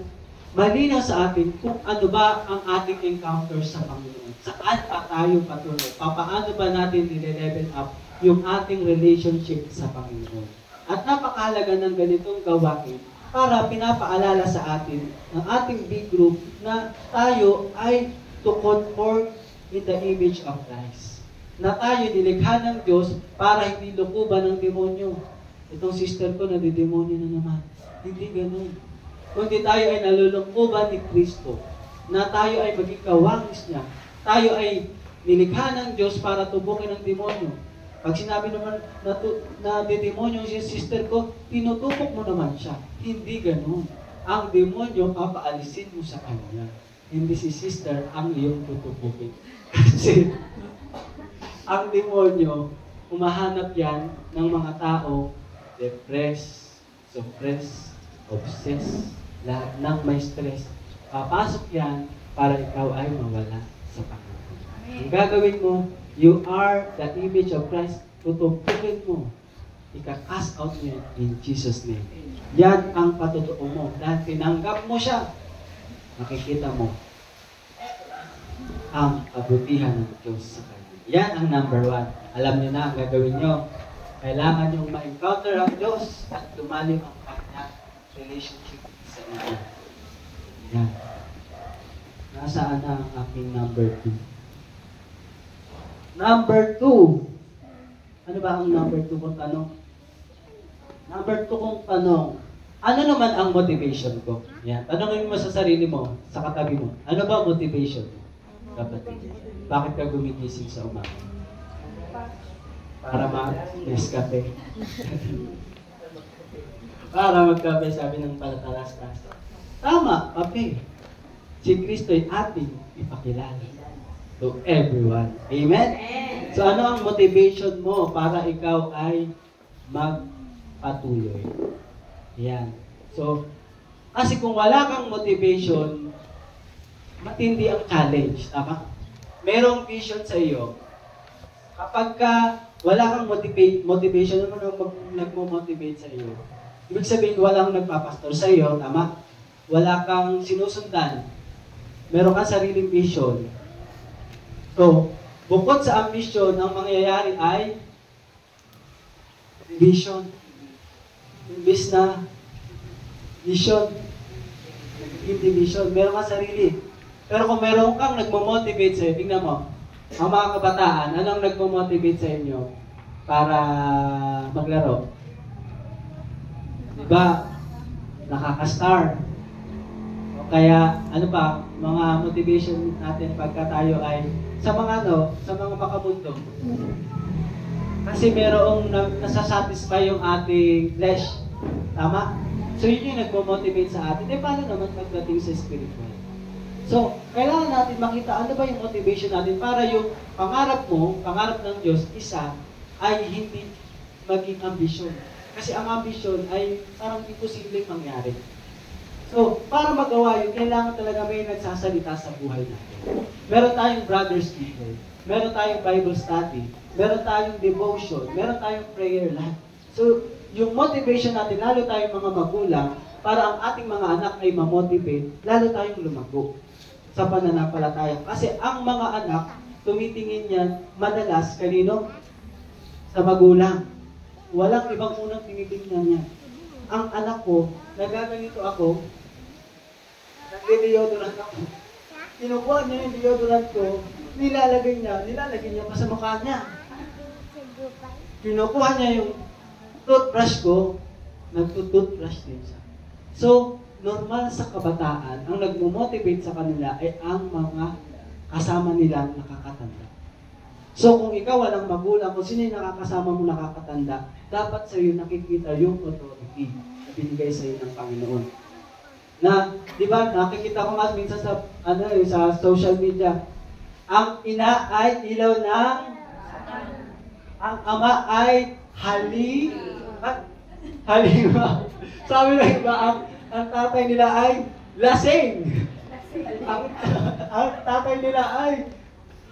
malinaw sa atin kung ano ba ang ating encounter sa Panginoon. Saan pa tayo patuloy? Paano ba natin nile-level up yung ating relationship sa Panginoon? At napakahalaga ng ganitong gawain para pinapaalala sa atin ng ating big group na tayo ay to conform in the image of Christ. Na tayo nilikha ng Diyos para hindi lukuban ng demonyo. Itong sister ko, nadidemonyo na naman. Hindi ganun. Kundi tayo ay nalulungkuban ni Kristo, na tayo ay maging kawangis niya. Tayo ay nilikha ng Diyos para tubukin ng demonyo. Pag sinabi naman na demonyo si sister ko, tinutupok mo naman siya. Hindi ganun. Ang demonyo, papaalisin mo sa kanya. hindi si sister ang iyong tutubukin. Kasi ang demonyo, humahanap yan ng mga tao, depressed, suppressed, obsessed, lahat ng may stress. Papasok yan para ikaw ay mawala sa Panginoon. Ang gagawin mo, you are the image of Christ. Tutubukin mo. Ika-cast out mo yan in Jesus' name. Yan ang patotoo mo. Dahil tinanggap mo siya, makikita mo ang kabutihan ng Diyos sa kanya. Yan ang number 1. Alam niyo na ang gagawin niyo. Kailangan niyong ma-encounter ang Diyos at lumalim ang kanyang relationship sa inyo. Yan. Nasaan na ang aking number 2? Number 2. Ano ba ang number 2 kung tanong? Number 2 kung tanong. Ano naman ang motivation ko? Yan. Tanongin mo sa sarili mo, sa katabi mo. Ano ba motivation mo? Kapatid. Bakit ka gumigising sa umaga? Para mag-Nescafe. Para magkape, sabi ng palatalas-tas. Tama, kape. Si Kristo ay ating ipakilala to everyone. Amen? So ano ang motivation mo para ikaw ay magpatuloy? Yan. So, kasi kung wala kang motivation, matindi ang challenge. Tama? Merong vision sa iyo. Kapag ka wala kang motivation, ano nagmo-motivate sa iyo? Ibig sabihin, walang nagpapastor sa iyo. Tama? Wala kang sinusundan. Meron kang sariling vision. So, bukod sa ambition, ang mangyayari ay vision. Imbis na vision, nagiging division. Meron kang sarili. Pero kung meron kang nagmo-motivate sa'yo, tingnan mo, ang mga kabataan, anong nagmo-motivate sa inyo para maglaro? Diba? Nakaka-star. O kaya, ano pa, mga motivation natin pagka tayo ay sa mga makamundo. Kasi merong nasasatisfy yung ating flesh. Tama? So yun yung nagmo-motivate sa atin. Paano naman pagdating sa spiritual? So, kailangan natin makita ano ba yung motivation natin para yung pangarap mo, pangarap ng Diyos, isa, ay hindi maging ambisyon. Kasi ang ambisyon ay parang imposibleng mangyari. So, para magawa yun, kailangan talaga may nagsasalita sa buhay natin. Meron tayong brothers keeper, meron tayong Bible study, meron tayong devotion, meron tayong prayer life. So, yung motivation natin, lalo tayong mga magulang, para ang ating mga anak ay ma-motivate, lalo tayong lumago sa pananampalataya. Kasi ang mga anak, tumitingin yan madalas kanino? Sa magulang. Walang ibang unang tinitingnan niya. Ang anak ko, nagaganito ako, nagde-deodorant ako. Kinukuha niya yung deodorant ko, nilalagay niya pa sa mukha niya. Kinukuha niya yung toothbrush ko, nagtutoothbrush din siya. So, normal sa kabataan, ang nagmo-motivate sa kanila ay ang mga kasama nilang nakakatanda. So, kung ikaw walang magulang, kung sino yung nakakasama mo nakakatanda, dapat sa iyo nakikita yung authority na binigay sa iyo ng Panginoon. Na, di ba, nakikita ko nga minsan sa, sa social media, ang ina ay ilaw ng, ang ama ay halima. Sabi ng iba, ang tatay nila ay lasing. Ang tatay nila ay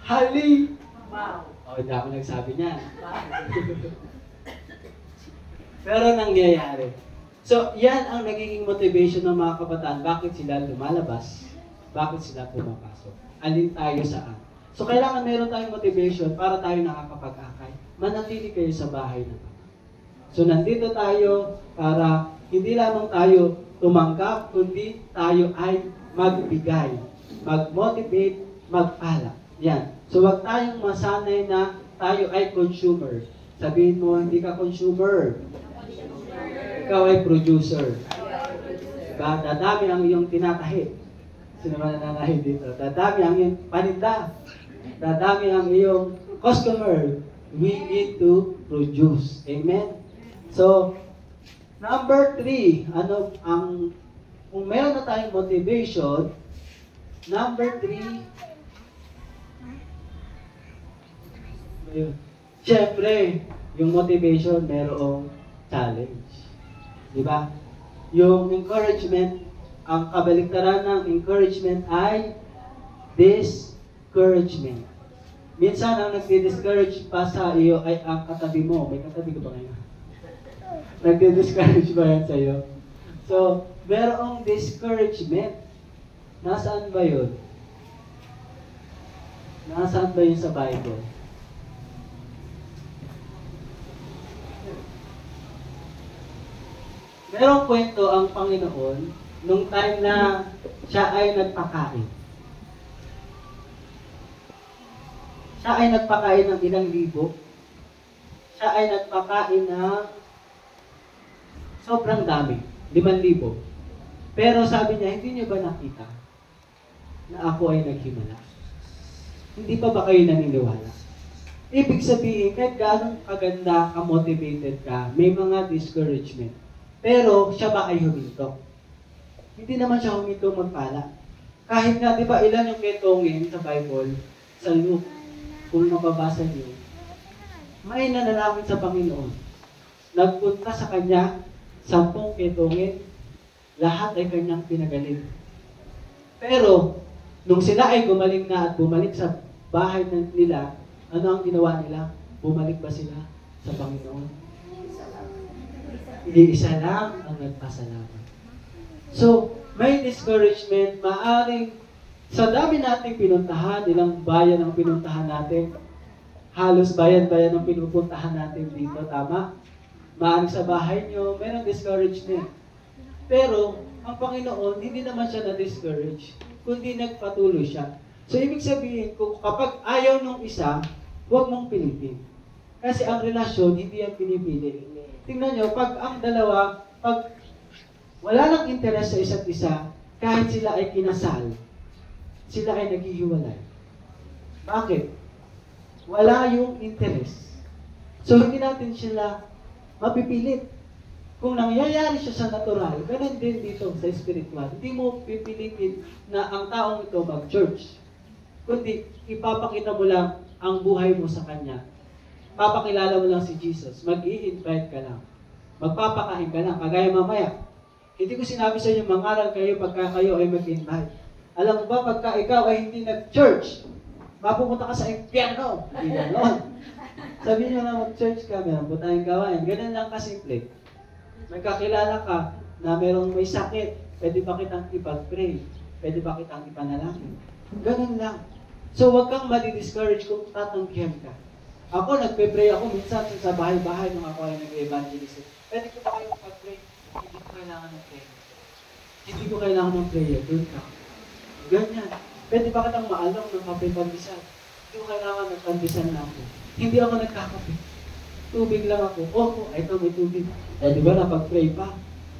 halimaw. Hindi ako nagsabi niyan. Pero nangyayari. So, yan ang nagiging motivation ng mga kabataan. Bakit sila lumalabas? Bakit sila pumapasok? Alin tayo saan? So, kailangan meron tayong motivation para tayo nakakapag-akay. Manatili kayo sa bahay ng Ama. So, nandito tayo para hindi lamang tayo tumanggap, kundi tayo ay magbigay, mag-motivate, magpala. Yan. So, wag tayong masanay na tayo ay consumer. Sabihin mo, hindi ka consumer. Ikaw ay producer. Diba? Dadami ang iyong tinatahi. Sino ba nananahi dito? Dadami ang iyong paninda. Dadami ang iyong customer. We need to produce. Amen? So, number 3, kung meron na tayong motivation, Number 3, ayun. Siyempre, yung motivation, merong challenge. Di ba? Yung encouragement, ang kabaliktaran ng encouragement ay discouragement. Minsan, ang nagdi-discourage pa sa iyo ay ang katabi mo. May katabi ka ba ngayon? Nagdi-discourage ba yan sa iyo? So, merong discouragement. Nasaan ba yun? Nasaan ba yun sa Bible? Merong kwento ang Panginoon nung time na siya ay nagpakain. Siya ay nagpakain ng 1,000. Siya ay nagpakain ng sobrang dami, 5,000. Pero sabi niya, hindi niyo ba nakita na ako ay naghimala? Hindi pa ba kayo naniniwala? Ibig sabihin, kahit gaano kaganda, ka-motivated ka, may mga discouragement. Pero siya ba ay huminto? Hindi naman siya huminto magpala. Kahit nga, di ba, ilan yung ketongin sa Bible, sa Luke, kung mababasa niyo, may nanalangin sa Panginoon. Nagpunta sa kanya, 10 ketongin, lahat ay kanyang pinagaling. Pero, nung sila ay gumaling na at bumalik sa bahay nila, ano ang ginawa nila? Bumalik ba sila sa Panginoon? Hindi, isa lang ang nagpasalamat. So, may discouragement, maaring sa dami nating pinuntahan, ilang bayan ang pinuntahan natin, halos bayan-bayan ang pinupuntahan natin dito, tama? Maaring sa bahay nyo, mayroong discouragement. Pero, ang Panginoon, hindi naman siya na-discourage, kundi nagpatuloy siya. So, ibig sabihin, kung kapag ayaw nung isa, huwag mong pilitin. Kasi ang relasyon, hindi yan pinipili. Tingnan nyo, pag ang dalawa, pag wala nang interes sa isa't isa, kahit sila ay kinasal, sila ay naghihiwalay. Bakit? Wala yung interest. So, hindi natin sila mapipilit. Kung nangyayari siya sa natural, ganun din dito sa spiritual. Hindi mo pipilitin na ang taong ito mag-church. Kundi, ipapakita mo lang ang buhay mo sa Kanya. Papakilala mo lang si Jesus. Mag-i-invite ka lang. Magpapakain ka lang. Kagaya mamaya. Hindi ko sinabi sa inyo, mangaral kayo pagka kayo ay mag-invite. Alam mo ba, pagka ikaw ay hindi nag-church, mapupunta ka sa impyerno. Hindi gano'n. Sabihin nyo na mag-church ka, meron po tayong gawain. Ganun lang kasimple. May kakilala ka na merong may sakit, pwede ba kitang ipag-pray? Pwede ba kitang ipanalangin? Ganun lang. So, huwag kang madi-discourage kung tatanggihan ka. Ako, nagpe-pray ako minsan sa bahay-bahay nung ako ay nag-evangelism. Pwede ko ba kayong pag-pray? Hindi ko kailangan ng prayer. Hindi ko kailangan ng prayer. Doon ka. Ganyan. Pwede ba kitang maalong ng kape-pandesal? Hindi ko kailangan ng pandesal na ako. Hindi ako nagkakape. Tubig lang ako. Opo, ito may tubig. Eh, di ba napag-pray pa?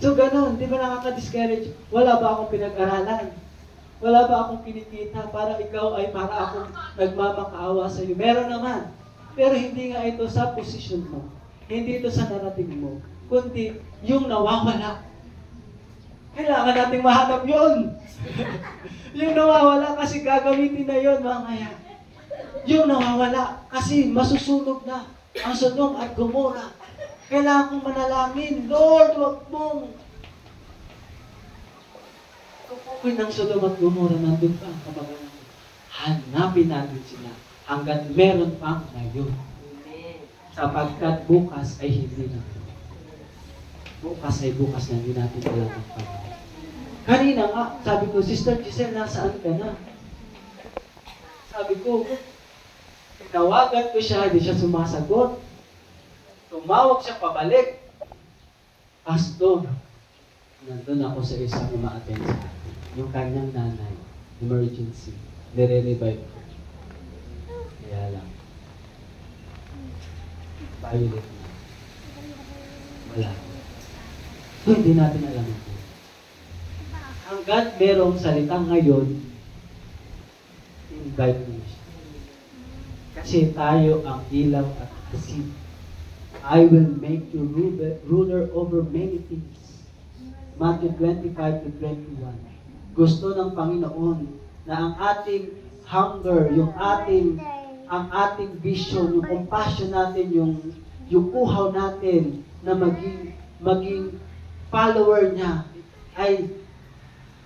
So, ganun. Di ba nakaka-discourage? Wala ba akong pinag-aralan? Wala ba akong kinikita para ikaw ay para akong nagmamakaawa sa iyo? Meron naman. Pero hindi nga ito sa position mo. Hindi ito sa narating mo. Kundi yung nawawala. Kailangan nating mahanap yun. Yung nawawala kasi gagamitin na yun, mamaya. Yung nawawala kasi masusunog na ang Sodom at Gomora. Kailangan kong manalangin, Lord, wag mong kukukin ng Sodom at Gomora, nandun pa ang kamagalan. Hanapin natin sila hanggang meron pang ngayon. Sapagkat bukas ay hindi na. Bukas ay bukas na, hindi natin alam ang panahon. Kanina nga, sabi ko, Sister Giselle, nasaan ka na? Sabi ko, tinawagan ko siya, hindi siya sumasagot. Tumawag siya pabalik. Pastor, nandun ako sa isang uma-attend sa akin. Yung kanyang nanay, emergency, nire-revive ko. Kaya lang, violet na. Wala. So, hindi natin alam ito. Hanggat merong salitang ngayon, invite mo siya. Kasi tayo ang ilaw at asin. I will make you ruler over many things. Matthew 25 to 21. Gusto ng Panginoon na ang ating hunger, ang ating vision, yung compassion natin, yung uhaw natin na maging follower niya ay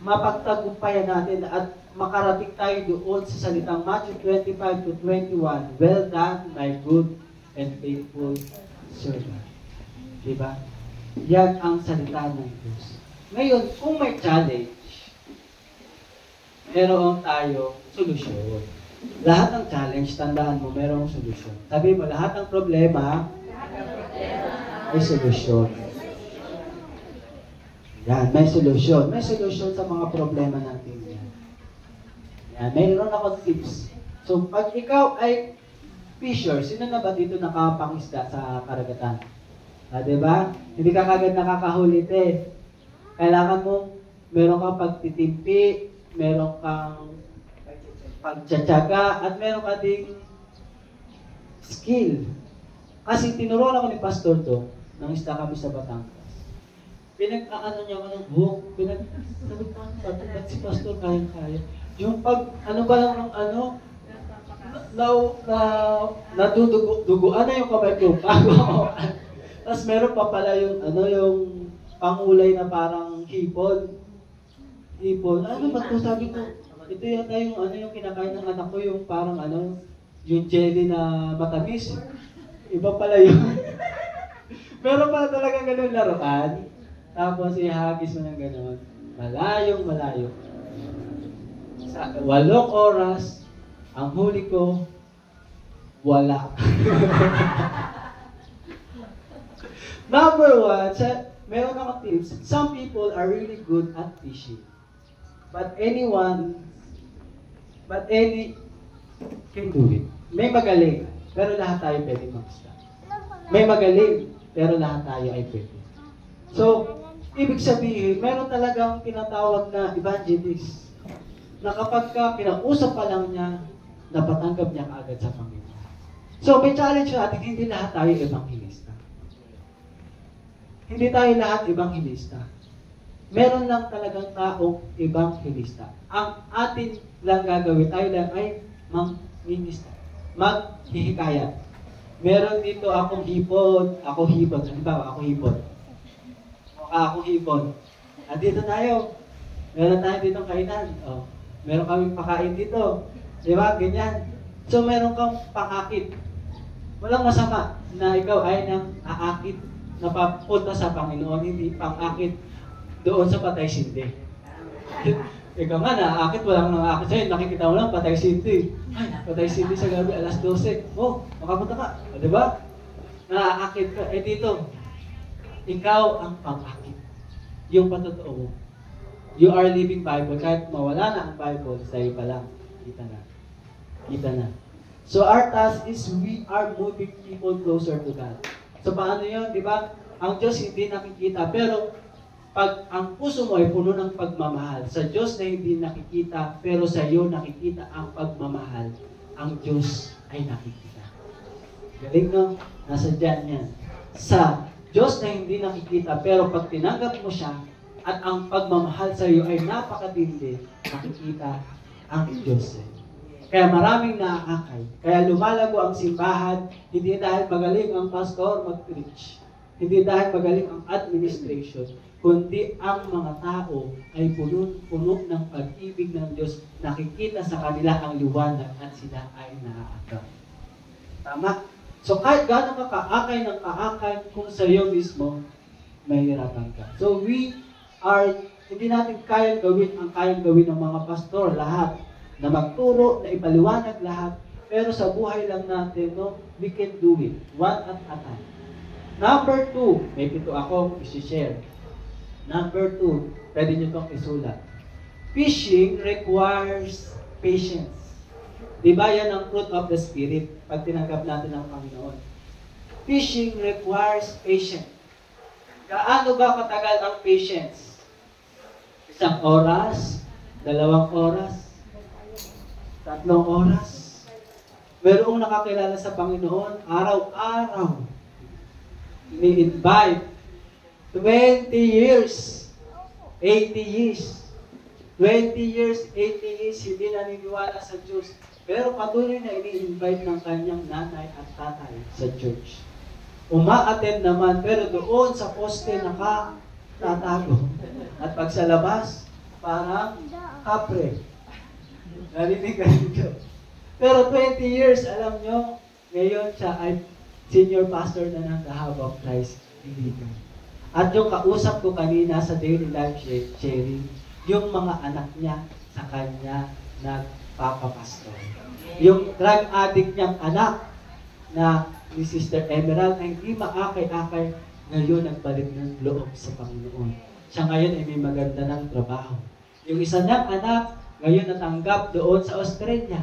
mapagtagumpayan natin at makarating tayo doon sa salitang Matthew 25 to 21, well done, my good and faithful servant. Diba? Yan ang salita ng Diyos. Ngayon, kung may challenge, meron tayo solusyon. Lahat ng challenge, tandaan mo, merong solusyon. Sabi mo, lahat ng problema may solusyon. Yan, may solusyon. May solusyon sa mga problema natin yan. Yan, mayroon ako tips. So, pag ikaw ay fisher, sino na ba dito nakapangisda sa karagatan? Diba? Hindi ka kagad nakakahuli, Kailangan mo, meron kang pagtitimpi, meron kang pagtsatsaga, at meron ka ding skill. Kasi tinuruan ako ni Pastor to, nang isda kami sa Batangas. Pinag-aano niya ako ng buhok, sabi ko, ba't si Pastor kaya-kaya? Yung ano ba lang ng naduduguan na yung kamay ko. Tapos meron pa pala yung pangulay na parang hipon. Ano ba ito? Sabi ko, ito yata yung kinakain ng anak ko, yung parang yung jelly na matamis. Iba pala yun. Meron pala talaga ganun laruan. Tapos ihagis mo ng gano'n. Malayo. Sa 8 oras, ang huli ko, wala. Number 1, meron akong tips. Some people are really good at fishing. But any can do it. May magaling, pero lahat tayo pwede mag-start. May magaling, pero lahat tayo ay pwede. So, ibig sabihin, meron talagang tinatawag na evangelist na kapag ka pinausap pa lang niya, napatanggap niya kaagad sa Panginoon. So, may challenge natin, hindi lahat tayo evangelista. Hindi tayo lahat evangelista. Meron lang talagang taong evangelista. Ang atin lang gagawin, tayo lang ay maghihikayat. Meron dito akong hipon. Halimbawa, ako hipon. Akong hipon. Dito tayo. Meron tayo ditong kainan. Meron kaming pakain dito. Diba? Ganyan. So, meron kang pangakit. Walang masama na ikaw ay nang aakit na papunta sa Panginoon, hindi pangakit doon sa patay sindi. Ikaw nga, naaakit, walang nang-aakit sa'yo. Nakikita mo lang, patay sindi. Ay, patay sindi sa gabi, alas 12. Makapunta ka. Diba? Naaakit ka. Dito, ikaw ang pangakit. Yung patotoo mo. You are living Bible. Kahit mawala na ang Bible, sa'yo pa lang. Kita na. So our task is we are moving people closer to God. So paano yun? Diba? Ang Diyos hindi nakikita. Pero pag ang puso mo ay puno ng pagmamahal, sa Diyos na hindi nakikita, pero sa iyo nakikita ang pagmamahal, ang Diyos ay nakikita. Galing, no? Nasa dyan yan. Sa Diyos na hindi nakikita, pero pag tinanggap mo siya, at ang pagmamahal sa iyo ay napakatindi, nakikita ang Diyos. Kaya maraming naaakay. Kaya lumalago ang simbahan, hindi dahil magaling ang pastor mag-preach. Hindi dahil magaling ang administration, kundi ang mga tao ay puno ng pag-ibig ng Diyos. Nakikita sa kanila ang liwanag at sila ay naaakay. Tama? So kahit gano'n ka kaakay ng kaakay, kung sa iyo mismo, mahirapan ka. So hindi natin kayang gawin ang kayang gawin ng mga pastor, lahat. Na magturo, na ipaliwanag lahat. Pero sa buhay lang natin, we can do it. One at a time. Number 2, may pito ako isi-share. Number 2, pwede nyo itong isulat. Fishing requires patience. Diba yan ang fruit of the Spirit pag tinanggap natin ang Panginoon? Fishing requires patience. Gaano ba katagal ang patience? 1 oras? 2 oras? 3 oras. Merong nakakilala sa Panginoon, araw-araw. Ni-invite. 20 years. 80 years. 20 years, 80 years, hindi naniniwala sa Diyos. Pero patuloy na ini-invite ng kanyang nanay at tatay sa church. Uma-attend naman, pero doon sa poste nakatatago. At pag sa labas, parang kapre. Narinig ka dito. Pero 20 years, alam nyo, ngayon siya ay senior pastor na ng The Hub of Christ Iligan. At yung kausap ko kanina sa daily life sharing, yung mga anak niya sa kanya nagpapapastor. Yung drug addict niyang anak na ni Sister Emerald ay hindi maakay-akay, ngayon nagbalik ng loob sa Panginoon. Siya ngayon ay may maganda ng trabaho. Yung isa niyang anak, ngayon natanggap doon sa Australia.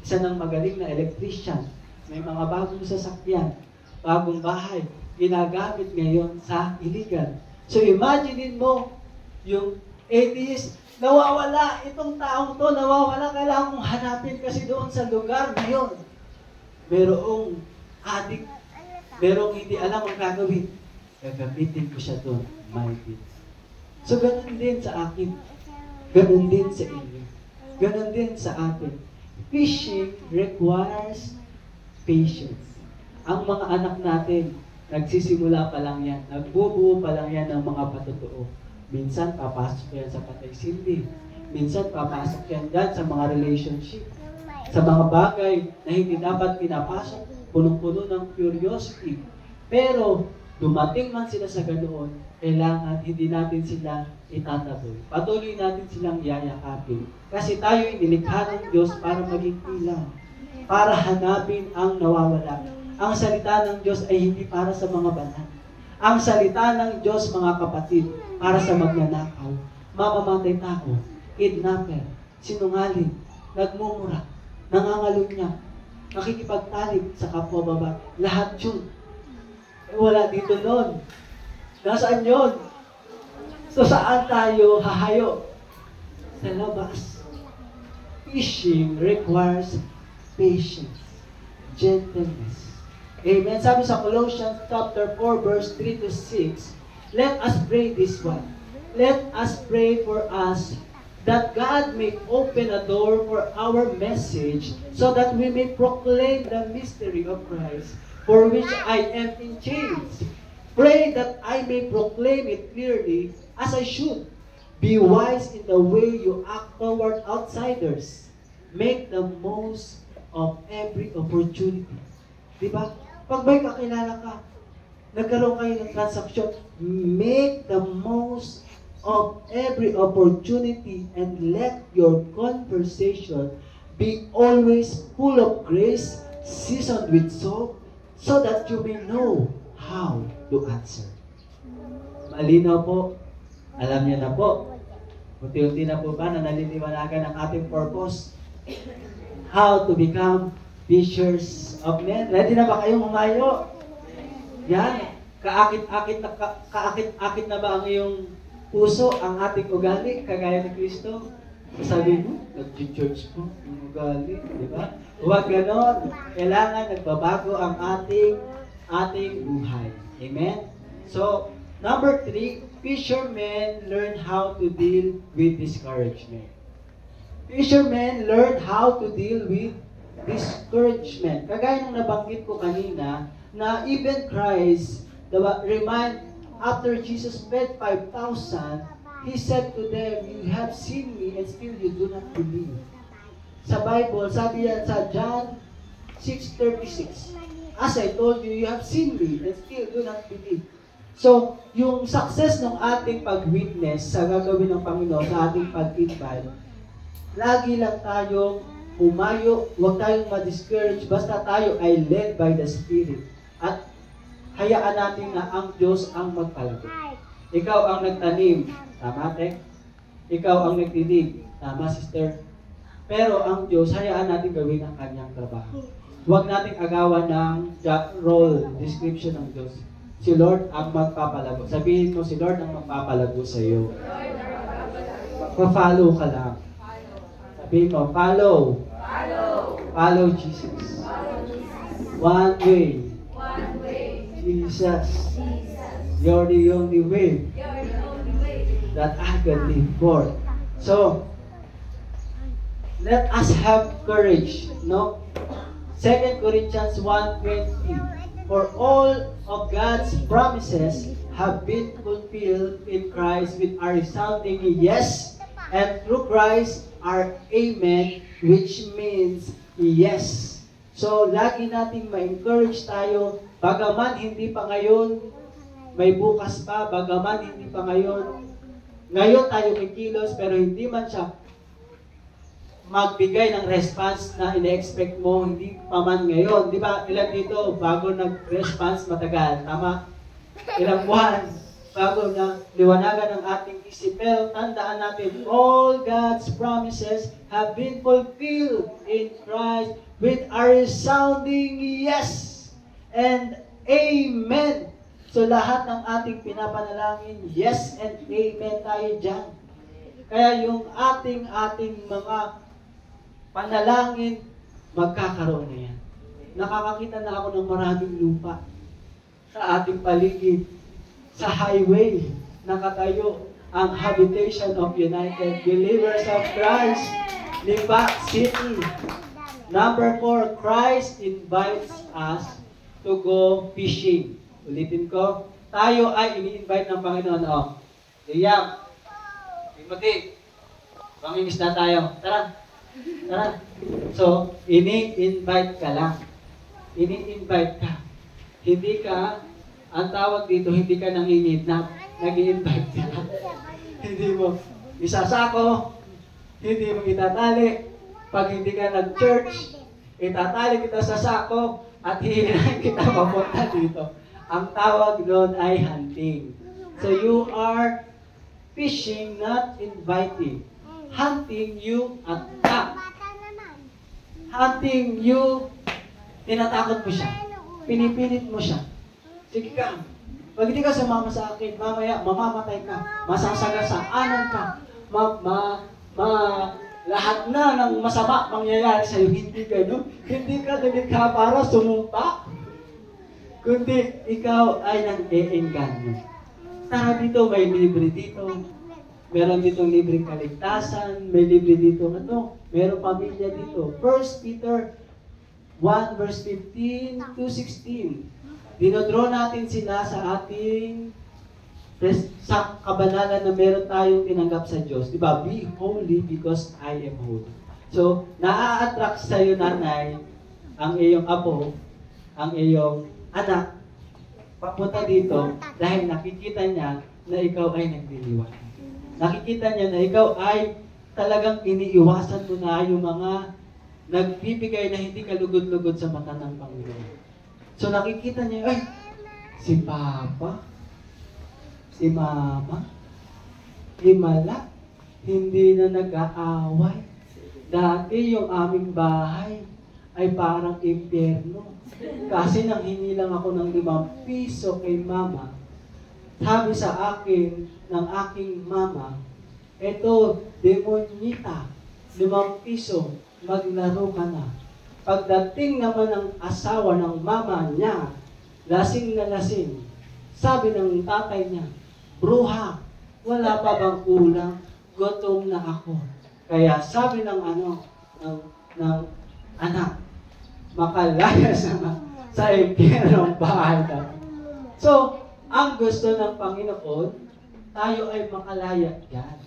Isa ng magaling na electrician. May mga bagong sasakyan, bagong bahay, ginagamit ngayon sa Iligan. So imagine mo, yung atheist, nawawala itong taong to, nawawala, kailangan mong hanapin kasi doon sa lugar ngayon. Merong addict, merong hindi alam ang gagawin. Gagamitin ko siya doon, mighty. So ganun din sa akin, ganun din sa inyo, ganun din sa atin. Fishing requires patience. Ang mga anak natin, nagsisimula pa lang yan, nagbubuo pa lang yan ng mga patotoo. Minsan papasok yan sa patay sindi. Minsan papasok yan dyan sa mga relationship. Sa mga bagay na hindi dapat pinapasok, punong-puno ng curiosity. Pero dumating man sila sa ganoon, kailangan hindi natin sila itataboy. Patuloy natin silang yayakapin. Kasi tayo ay nilikha ng Diyos para maging ilaw. Para hanapin ang nawawala. Ang salita ng Diyos ay hindi para sa mga banal. Ang salita ng Diyos, mga kapatid, para sa magnanakaw, mamamatay tao, kidnapper, sinungaling, nagmumura, nangangalunya, nakikipagtalik sa kapwa babae. Lahat yun. Wala dito nun. Nasaan yun? So saan tayo hahayo? Sa labas. Fishing requires patience, gentleness. Amen. Sabi sa Colossians chapter 4 verse 3 to 6, let us pray this one. Let us pray for us that God may open a door for our message so that we may proclaim the mystery of Christ, for which I am in chains. Pray that I may proclaim it clearly as I should. Be wise in the way you act toward outsiders. Make the most of every opportunity. Diba? Pag may kakilala ka, nagkaroon kayo ng transaction, make the most of every opportunity and let your conversation be always full of grace, seasoned with salt, so that you may know how to answer. Malinaw po. Alam niyo na po. Unti-unti na po ba na naliliwanagan ang ating purpose? How to become fishers of men. Ready na ba kayong humayo? Yan. Kaakit-akit na ba ang iyong puso, ang ating ugali, kagaya ni Kristo? Sabi mo, nag-church po, yung ugali, di ba? Huwag ganon. Kailangan nagbabago ang ating buhay. Amen? So, number 3, fishermen learn how to deal with discouragement. Fishermen learn how to deal with discouragement. Kagaya ng nabanggit ko kanina, na even Christ, after Jesus fed 5,000, He said to them, you have seen me and still you do not believe. Sa Bible, sabi yan sa John 6:36, as I told you, you have seen me and still do not believe. So, yung success ng ating pag-witness sa gagawin ng Panginoon, sa ating pag-invite, lagi lang tayong humayo, huwag tayong ma-discourage, basta tayo ay led by the Spirit. At hayaan natin na ang Diyos ang magpalago. Ikaw ang nagtanim, tama, Tek? Ikaw ang nagtinig, tama, Sister? Pero ang Diyos, hayaan natin gawin ang kanyang trabaho. Huwag nating agawan ng role, description ng Diyos. Si Lord ang magpapalago. Sabihin mo, si Lord ang magpapalago sa iyo. Pa-follow ka lang. Sabihin mo, follow. Follow Jesus. One way. Jesus. You're the only way that I can live for. So, let us have courage, no? 2 Corinthians 1:20. For all of God's promises have been fulfilled in Christ with our resounding yes, and through Christ our amen, which means yes. So, lagi nating ma-encourage tayo, bagaman hindi pa ngayon, may bukas pa, bagaman hindi pa ngayon tayo kikilos, pero hindi man siya magbigay ng response na ine-expect mo, hindi pa man ngayon. Di ba, ilan dito, bago nag-response, matagal. Tama? Ilang buwan, bago na liwanagan ng ating isip. Pero tandaan natin, all God's promises have been fulfilled in Christ with our resounding yes and amen. So lahat ng ating pinapanalangin, yes and amen tayo dyan. Kaya yung ating mga panalangin, magkakaroon na yan. Nakakakita na ako ng maraming lupa sa ating paligid, sa highway, nakatayo ang Habitation of United Believers of Christ, Lipa City. Number 4, Christ invites us to go fishing. Ulitin ko, tayo ay ini-invite ng Panginoon. Liam, Timothy, mangingis na tayo. Tara. So, ini-invite ka lang. Ini-invite ka. Hindi ka, ang tawag dito, hindi ka nangingidnap. Nag-i-invite ka. Hindi mo isasako, hindi mo itatali. Pag hindi ka nag-church, itatali kita sa sako at hihirahin kita papunta dito. Ang tawag doon ay hunting. So you are fishing, not inviting. Hunting, you attack. Hunting, you tinatakot mo siya. Pinipilit mo siya. Sige ka. Pag hindi ka sumama sa akin, mamaya mamamatay ka. Masasagasaanan ka. Lahat na ng masama mangyayari sa'yo. Hindi ka, no? Hindi ka nilikha para sumumpa. Kundi ikaw ay nag-e-engganyo. Tara dito, may libre dito. Meron ditong libreng kaligtasan. May libre dito, meron pamilya dito. 1 Peter 1 verse 15 to 16. Dinodraw natin sila sa ating sa kabanalan na meron tayong tinanggap sa Diyos. Diba? Be holy because I am holy. So, naa-attract sa'yo, nanay, ang iyong apo, ang iyong anak, papunta dito dahil nakikita niya na ikaw ay nagdiliwan. Nakikita niya na ikaw ay talagang iniiwasan mo na yung mga nagbibigay na hindi kalugod-lugod sa mata ng Panginoon. So nakikita niya, ay, si Papa, si Mama, himala, hindi na nag-aaway. Dati yung aming bahay ay parang impyerno. Kasi nang hingi lang ako ng 5 piso kay Mama, sabi sa akin ng aking mama, eto, demonyita, 5 piso, maglaro ka na. Pagdating naman ng asawa ng mama niya, lasing na lasing, sabi ng tatay niya, bruha, wala pa bang ulam? Gutom na ako. Kaya sabi ng anak, makalaya sa impyernong bahay ka. So, ang gusto ng Panginoon, tayo ay makalaya yan.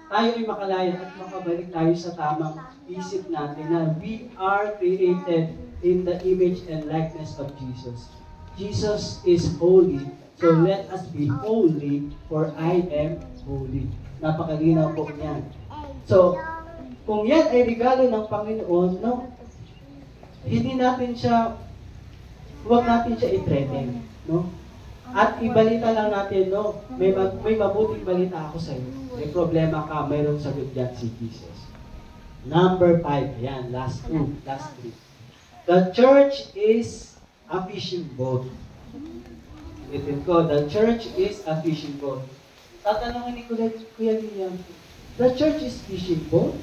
Tayo ay makalaya at makabalik tayo sa tamang isip natin na we are created in the image and likeness of Jesus. Jesus is holy, so let us be holy, for I am holy. Napakalinaw po niyan. So, kung yan ay regalo ng Panginoon, no, hindi natin siya, huwag natin siya i-threaten, no? At ibalita lang natin, no, may mabuting balita ako sa iyo. May problema ka, mayroong sagot dyan si Jesus. Number 5, yan, last 3. The church is a fishing boat. Ulitin ko, the church is a fishing boat. Tatanungin ni Kuya Liam, the church is fishing boat?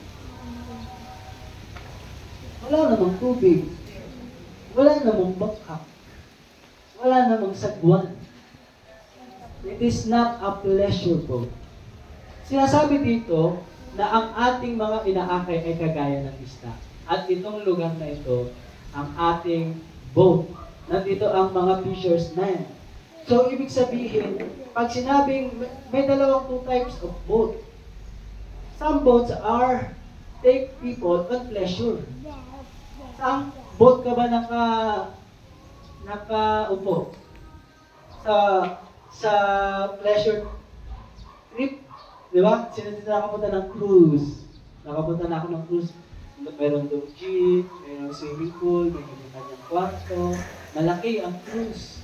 Wala namang tubig. Wala namang bangkak. Wala namang sagwan. It is not a pleasure boat. Sinasabi dito, na ang ating mga inaakay ay kagaya ng isda. At itong lugar na ito, ang ating boat. Nandito ang mga fishers na yan. So, ibig sabihin, pag sinabing may dalawang two types of boat. Some boats are take people on pleasure. Saan boat ka ba nakaupo? Sa pleasure trip, di ba? Sino dito nakapunta ng cruise? Nakapunta na ako ng cruise. Meron doon jeep, meron swimming pool, may kanyang kwarto. Malaki ang cruise.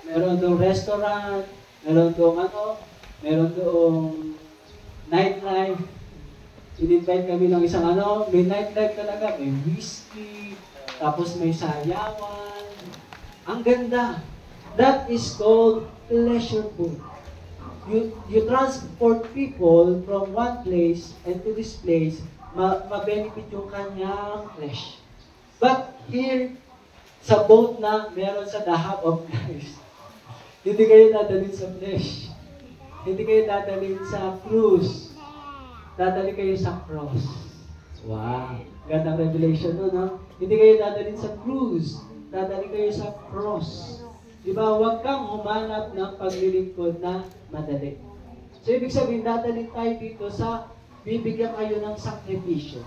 Meron doon restaurant, meron doon nightlife. In-invite kami ng isang may nightlife talaga, may whiskey, tapos may sayawan. Ang ganda. That is called pleasure boat. You transport people from one place and to this place, ma-benefit yung kanyang flesh. But here, sa boat na meron sa the hub of Christ, hindi kayo dadalhin sa flesh. Hindi kayo dadalhin sa cruise. Dadalhin kayo sa cross. Wow! Gandang revelation no? Hindi kayo dadalhin sa cruise. Dadalhin kayo sa cross. Diba? Huwag kang humanap ng paglilingkod na madali. So, ibig sabihin, dadalhin tayo dito sa bibigyan kayo ng sakripisyo.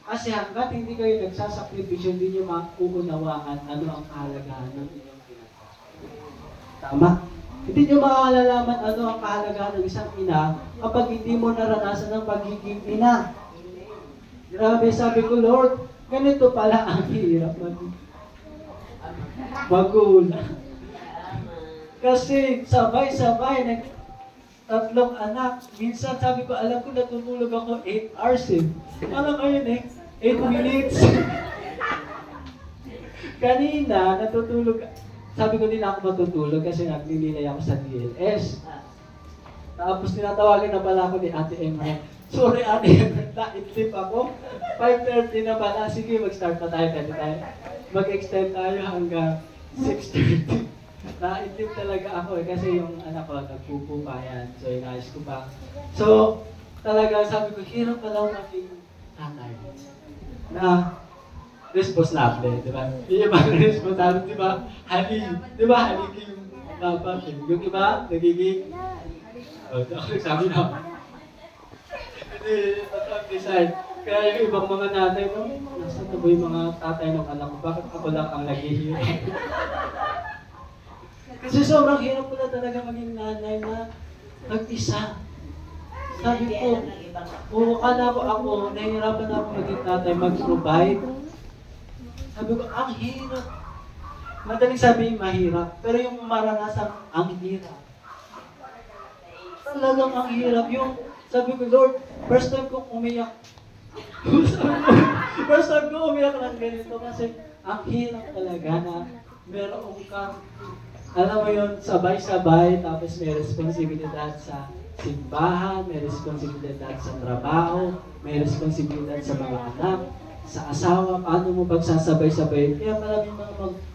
Kasi hanggat hindi kayo nagsasakripisyo, hindi nyo mauunawaan ano ang kahalagahan ng inyong ginagawa. Tama? Hindi nyo makakalaman ano ang kahalagahan ng isang ina kapag hindi mo naranasan ang pagiging ina. Grabe, sabi ko, Lord, ganito pala ang hirap magulang. Kasi sabay-sabay, tatlong anak. Minsan sabi ko, alam ko natutulog ako 8 hours eh. Alam ko yun 8 minutes. Kanina, natutulog. Sabi ko din ako matutulog kasi nagninilay ako sa DLS. Tapos tinatawagan na pala ako ni Ate Emma. Sorry Ate Emma, na-itlip ako. 5:30 na pala. Sige, mag-start na tayo. Mag-extend tayo hanggang 6:30. Na-itlip talaga ako kasi yung anak ko nagpupo pa yan. So, inayos ko pa. So, talaga sabi ko, hirap pala maging tatay. Na responsable, di ba? Yung iba responsable, di ba? Di ba? Haligi yung dapat. Yung iba, nagiging, sabi na, hindi, decide. Kaya yung ibang mga nanay, nasaan na ba yung mga tatay ng anak ko? Bakit ako lang ang naghihirap? Kasi sobrang hirap pala talaga maging nanay na mag-isa. Sabi ko, kala ko ako, nahihirapan ako maging tatay, mag-provide. Sabi ko, ang hirap. Madaling sabihin mahirap, pero yung maranasan, ang hirap. Talagang ang hirap. Yung, sabi ko, Lord, first time ko umiyak. First time ko umiyak ng ganito kasi ang hirap talaga na meron kang alam mo yun, sabay-sabay, tapos may responsibilidad sa simbahan, may responsibilidad sa trabaho, may responsibilidad sa mga anak, sa asawa, paano mo pagsasabay-sabay. Kaya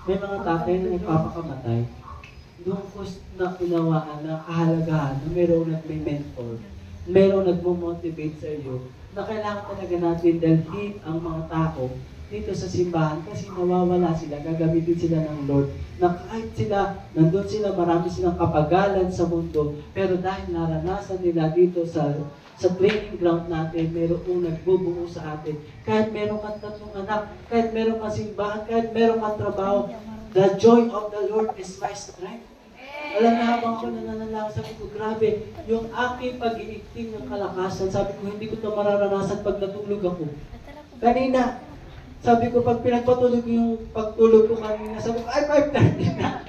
may mga tatay na nagpapakamatay. Doon ko na unawaan na kahalagahan na mayroong nag-mentor, mayroong nagmo-motivate sa iyo, na kailangan talaga natin dalhin ang mga tao dito sa simbahan kasi nawawala sila, gagamitin sila ng Lord. Na kahit nandun sila, marami silang kapagalan sa mundo, pero dahil naranasan nila dito sa training ground natin, mayroong nagbubuo sa atin. Kahit meron kang tatlong anak, kahit meron kang simbahan, kahit meron kang trabaho, the joy of the Lord is my strength. Alam na habang ako nananalangin, sabi ko, grabe, yung aking pag-iigting ng kalakasan, sabi ko, hindi ko ito mararanasan pag natulog ako. Kanina, sabi ko, pag pinagpatulog yung pagtulog ko kanina, sabi ko, ay, 5:30 na.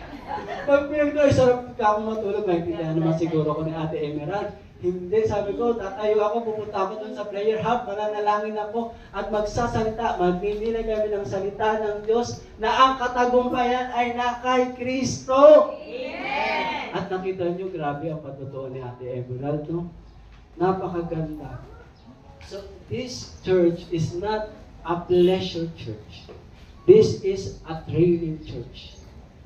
Pag pinagtulog, sarap ka akong matulog, maintindihan naman siguro ko ni Ate Emerald. Hindi, sabi ko, tatayo ako, pupunta ako dun sa prayer hub, mananalangin ako, at magsasalita, magninilay kami ng salita ng Diyos, na ang katagumpayan ay na kay Kristo. Amen! At nakita nyo, grabe ang patutuo ni Ate Emerald, no? Napakaganda. So, this church is not a pleasure church. This is a training church.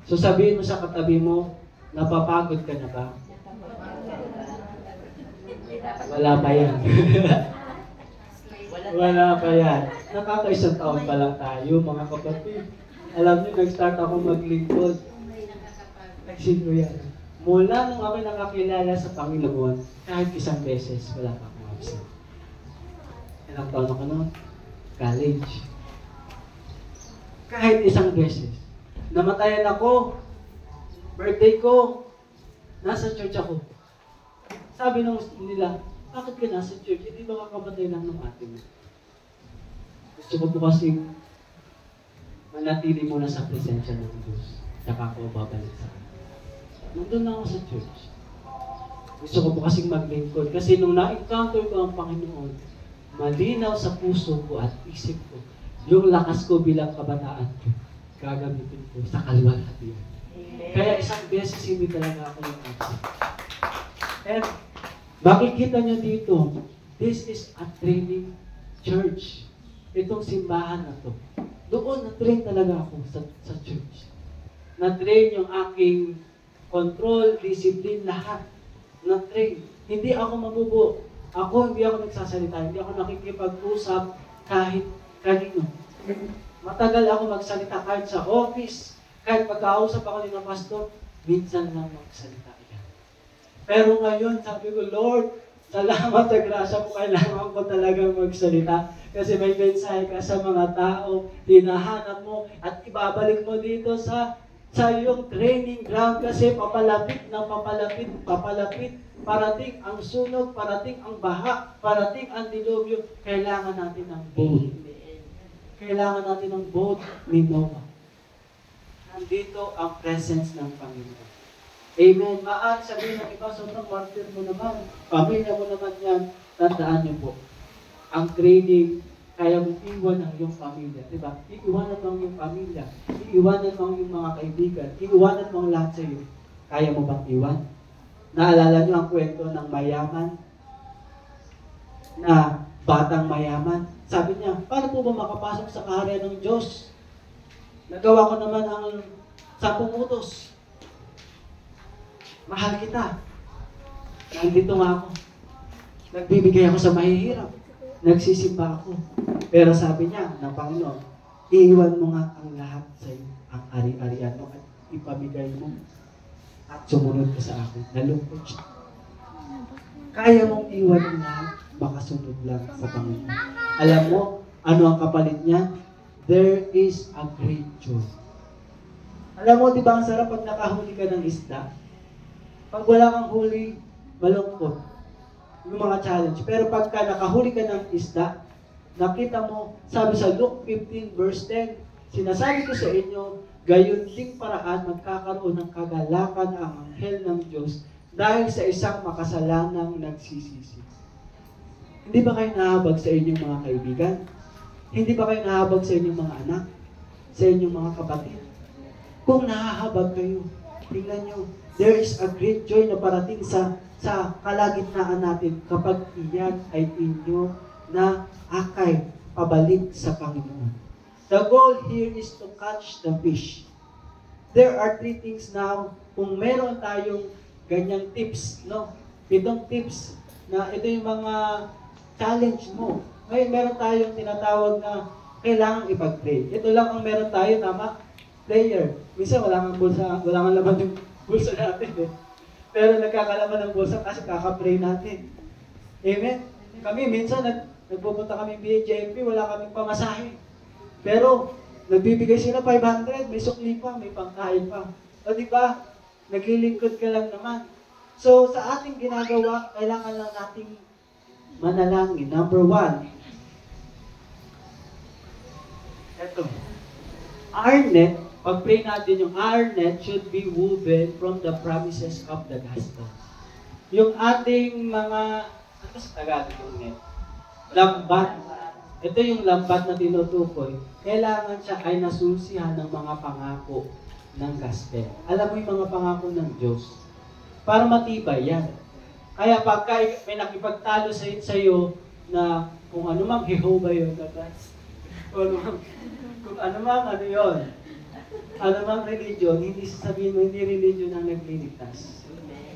So sabihin mo sa katabi mo, napapagod ka na ba? Wala pa yan. Wala pa yan. Nakakaisang taon pa lang tayo, mga kapatid. Alam niyo, nag-start ako maglingkod. Nagsino yan. Mula nung ako nakakilala sa Panginoon, kahit isang beses, wala pa akong absent. Ilang taon ako noon? College. Kahit isang beses. Namatayan ako. Birthday ko. Nasa church ako. Sabi nung nila, bakit ka nasa church? Hindi ba kakabatay lang ng ate mo? Gusto ko po kasi manatili muna sa presensya ng Diyos. Tsaka ako babalik sa kanya. Nandun na ako sa church. Gusto ko po kasing maglingkod. Kasi nung na-encounter ko ang Panginoon, malinaw sa puso ko at isip ko, yung lakas ko bilang kabataan ko, gagamitin ko sa kaluwalhatian. Kaya isang beses hindi talaga ako yung absent. And makikita nyo dito, this is a training church. Itong simbahan na to. Doon na-train talaga ako sa church. Na-train yung aking control, discipline, lahat. Na-train. Hindi ako mabubo. Hindi ako nagsasalita. Hindi ako nakikipag-usap kahit kanino. Matagal ako magsalita kahit sa office, kahit pagkausap ako ng pastor, minsan lang magsalita yan. Pero ngayon, sabi ko, Lord, salamat sa grasya mo, kailangan ko talagang magsalita. Kasi may mensahe ka sa mga tao, hinahanap mo, at ibabalik mo dito sa iyong training ground kasi papalapit na papalapit. Parating ang sunog, parating ang baha, parating ang dilubyo. Kailangan natin ng boat. Kailangan natin ng boat ni Noah. Nandito ang presence ng Panginoon. Amen. Maaari sabihin ng iba, sobrang martyr mo naman. Pamilya mo naman yan. Tandaan niyo po. Ang training, kaya mong iwan ang iyong pamilya. Diba? Iiwanan mo ang iyong pamilya. Iiwanan mo ang iyong mga kaibigan. Iiwanan mo ang lahat sa iyo. Kaya mo bang iwan? Naalala niyo ang kwento ng mayaman? Na batang mayaman? Sabi niya, paano po ba makapasok sa kaharian ng Diyos? Nagawa ko naman ang 10 utos. Mahal kita. Nandito nga ako. Nagbibigay ako sa mahihirap. Nagsisimba ako. Pero sabi niya, ng Panginoon, iiwan mo nga ang lahat sa iyo, ang ari-arian mo at ipamigay mo at sumunod ka sa akin. Nalungkot siya. Kaya mong iwan ang lahat, baka sunod lang sa Panginoon. Alam mo, ano ang kapalit niya? There is a great joy. Alam mo, di ba ang sarap pag nakahuli ka ng isda? Pag wala kang huli, malungkot. Yung mga challenge. Pero pagka nakahuli ka ng isda, nakita mo, sabi sa Luke 15 verse 10, sinasabi ko sa inyo, gayon ding paraan magkakaroon ng kagalakan ang anghel ng Diyos dahil sa isang makasalanang nagsisisi. Hindi ba kayo nahabag sa inyong mga kaibigan? Hindi ba kayo nahabag sa inyong mga anak? Sa inyong mga kapatid? Kung nahahabag kayo, tingnan nyo, there is a great joy na parating sa kalagitnaan natin kapag iyan ay inyo na akay pabalik sa Panginoon. The goal here is to catch the fish. There are 3 things now. Kung meron tayong ganyang tips, no? 7 tips na ito yung mga challenge mo. Ngayon meron tayong tinatawag na kailangang ipag-pray. Ito lang ang meron tayo, tama? Prayer. Minsan wala kang bulsa, wala kang laman yung bulsa natin eh. Pero nagkakalaman ng bulsa kasi kaka-pray natin. Amen? Kami minsan nagpupunta kami BJMP, wala kaming pamasahe. Pero nagbibigay sila 500, may sukli pa, may pangkain pa. O di ba? Naglilingkod ka lang naman. So sa ating ginagawa, kailangan lang nating manalangin. Number 1. Ito. Our net, pag-pray natin yung our net should be woven from the promises of the gospel. Yung ating mga, ano sa Tagalog yung net? Lambat. Ito yung lambat na tinutukoy. Kailangan siya ay nasusihan ng mga pangako ng gospel. Alam mo yung mga pangako ng Diyos. Para matibay yan. Kaya pagka may nakipagtalo sa iyo na kung ano mang Jehovah yun, kung ano mang ano yun, ano mang religion, hindi sasabihin mo, hindi religion ang nagliligtas.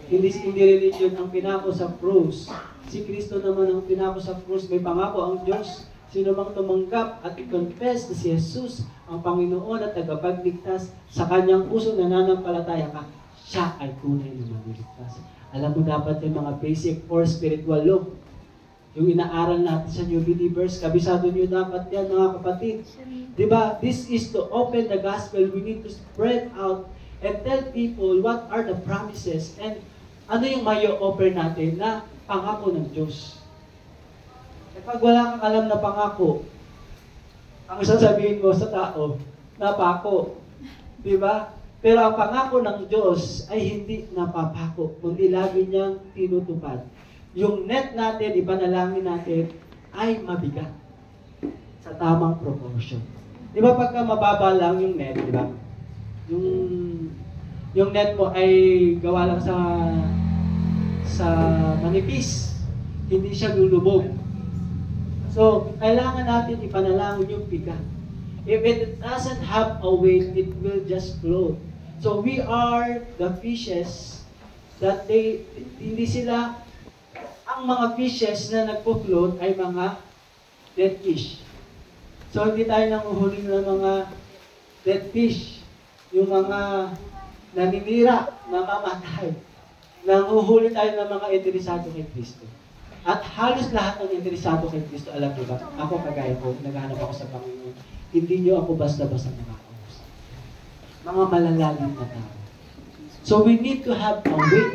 Hindi religion ang pinako sa krus. Si Kristo naman ang pinako sa krus. May pangako ang Diyos Sino mang tumanggap at i-confess na si Jesus ang Panginoon at tagapagligtas sa kanyang puso nananampalataya ka, siya ay tunay na maliligtas. Alam mo dapat yung mga basic or spiritual law. Yung inaaral natin sa New Believers, kabisado nyo dapat yan mga kapatid. Diba? This is to open the gospel. We need to spread out and tell people what are the promises and ano yung mayo-offer natin na pangako ng Diyos. Kapag wala kang alam na pangako, ang sasabihin mo sa tao, napako. Diba? Pero ang pangako ng Diyos ay hindi napapako, kundi lagi niyang tinutupad. Yung net natin, ipanalangin natin, ay mabigat sa tamang proportion. Di ba pagka mababa lang yung net, di ba? Yung net mo ay gawa lang sa manipis. Hindi siya lulubog. So, kailangan natin ipanalangin yung bigat. If it doesn't have a weight, it will just float. So, we are the fishes that hindi sila, ang mga fishes na nagpo-float ay mga dead fish. So, hindi tayo nanguhuli ng mga dead fish. Yung mga naninira, namamatay. Nanguhuli tayo ng mga interesado kay Kristo. At halos lahat ng interesado kay Kristo, alam niyo ba, ako kagaya ko, naghahanap ako sa Panginoon, hindi niyo ako basta-basta nakakausap. Mga malalalim na tao. So, we need to have a way.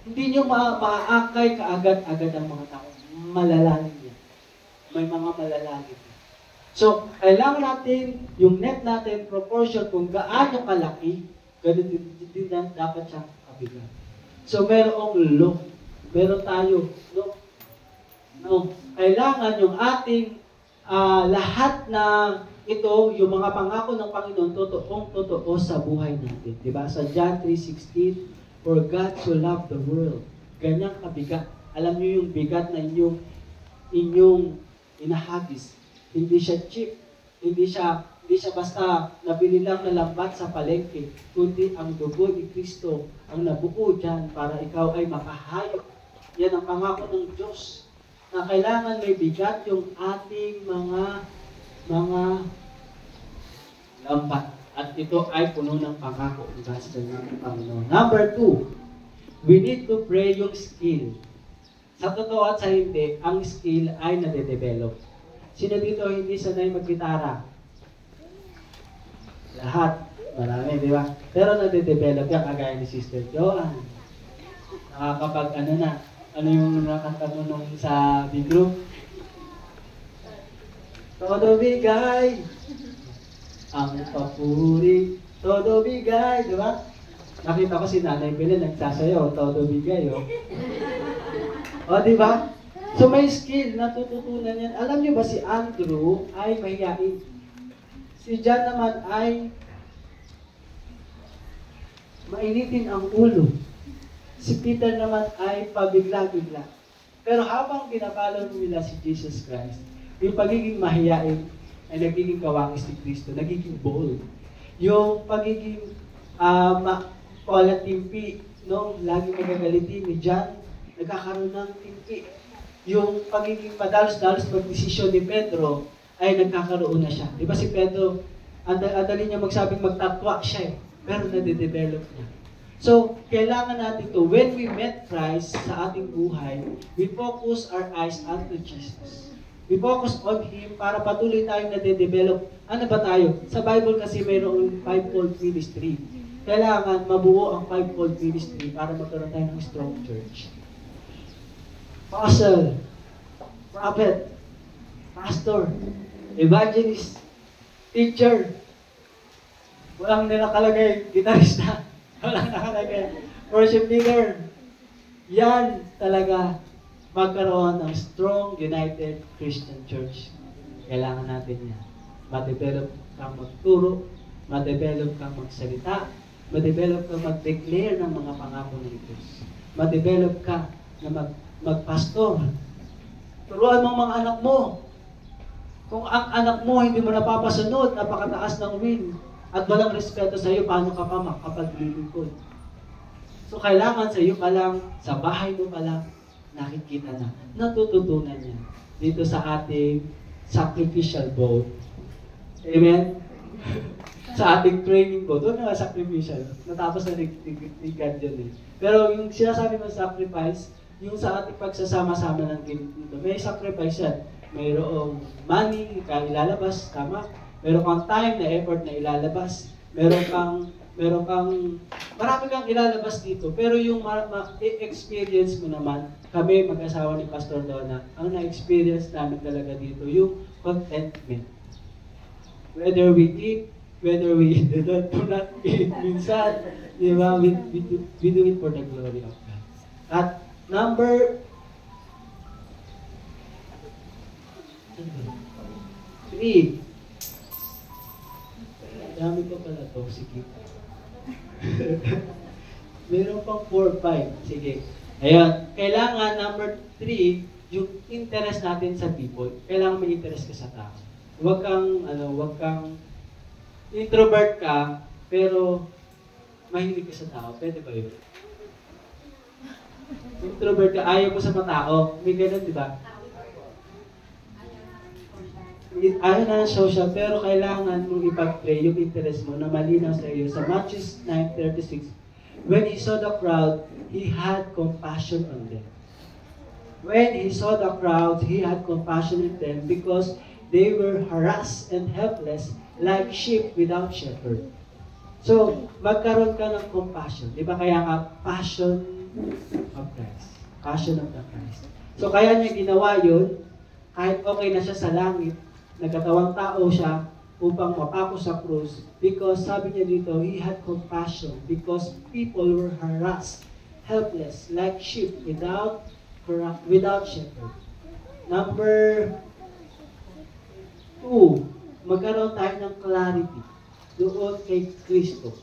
Hindi nyo maaakay kaagad-agad ang mga tao. Malalalim yan. May mga malalalim. So, kailangan natin, yung net natin, proportion kung gaano kalaki, ganun din dapat siyang kabigat. So, merong law. Meron tayo, no? Kailangan yung ating lahat na ito, yung mga pangako ng Panginoon, totoong-totoo sa buhay natin. Diba? Sa John 3:16, for God so loved the world. Ganyang kabigat. Alam niyo yung bigat na inyong inahagis. Hindi siya cheap. Hindi siya basta nabili lang na lambat sa palengke, kundi ang dugo ni Kristo ang nabuo dyan para ikaw ay makahayop. Yan ang pangako ng Diyos na kailangan may bigat yung ating mga lambat. At ito ay puno ng pangako ng gospel ng Panginoon. Number 2, we need to pray yung skill. Sa totoo at sa hindi, ang skill ay nade-develop. Sino dito hindi sanay mag-gitara? Lahat. Marami, di ba? Pero nade-develop yan, kagaya ni Sister Joanne. Nakakapag ano yung nakanta mo nung sa big group? Todo bigay. Ang papuri, todo bigay, di ba? Nakita ko si Nanay Belen nagsasayaw, todo bigay, oh. O, di ba? So may skill, natututunan yan. Alam niyo ba si Andrew ay mahiyain? Si John naman ay mainitin ang ulo. Si Peter naman ay pabigla-bigla. Pero habang pinapalo nila si Jesus Christ, yung pagiging mahiyain ay nagiging kawangis ni Kristo, nagiging bold. Yung pagiging timpi, no? Lagi magagalitin ni John, nagkakaroon ng timpi. Yung pagiging madalos-dalos mag-desisyon ni Pedro, ay nagkakaroon na siya. Di ba si Pedro, andali niya magsabing magtatwa siya pero nade-develop niya. So, kailangan natin to when we met Christ sa ating buhay, we focus our eyes unto Jesus. We focus on Him para patuloy tayong nade-develop. Ano ba tayo? Sa Bible kasi mayroong fivefold ministry. Kailangan mabuo ang fivefold ministry para magkaroon tayo ng strong church. Apostle, prophet, pastor, evangelist, teacher. Walang nakalagay, gitarista. Walang nakalagay, worship leader. Yan talaga magkaroon ng strong, united Christian church. Kailangan natin yan. Ma-develop kang magturo, ma-develop kang magsalita, ma-develop kang mag-declare ng mga pangako ng Diyos. Ma-develop ka na magpastor. Turuan mo ang mga anak mo. Kung ang anak mo hindi mo napapasunod, napakataas ng will, at walang respeto sa iyo, paano ka pa makapaglilingkod? So kailangan sa iyo pa lang, sa bahay mo pa lang, nakikita na, natututunan niya. dito sa ating sacrificial boat. Amen? Sa ating training boat. Huwag na sacrificial. Natapos na ni God yun eh. Pero yung sinasabi mo sacrifice, yung sa ating pagsasama-sama ng dito, may sacrifice yan. Mayroong money ka ilalabas, tama? Meron kang time na effort na ilalabas. Meron kang marami kang ilalabas dito. Pero yung experience mo naman, kami mag-asawa ni Pastor Donna, ang na-experience namin talaga dito, yung contentment. Whether we eat, whether we do not eat, minsan, di ba, we do it for the glory of God. At number 3, dami ko pala to, sige. Meron pang 4, 5, sige. Ayan, kailangan number 3, yung interest natin sa people. Kailangan may interest ka sa tao. Huwag kang introvert ka, pero mahilig ka sa tao. Pwede ba yun? Introvert ka, ayaw mo sa matao. May ganun, di ba? Ayaw na ng social, pero kailangan mong ipag-pray yung interest mo na malinaw sa iyo. Sa Matthew 9:36, when he saw the crowd, he had compassion on them. When he saw the crowd, he had compassion on them because they were harassed and helpless like sheep without shepherd. So, magkaroon ka ng compassion. Di ba kaya ka, passion of Christ. Passion of the Christ. So, kaya niya ginawa yun, kahit okay na siya sa langit, nagkatawang tao siya upang mapako sa krus because sabi niya dito, he had compassion because people were harassed, helpless, like sheep without shepherd. Number 2, magkaroon tayo ng clarity doon kay Kristo.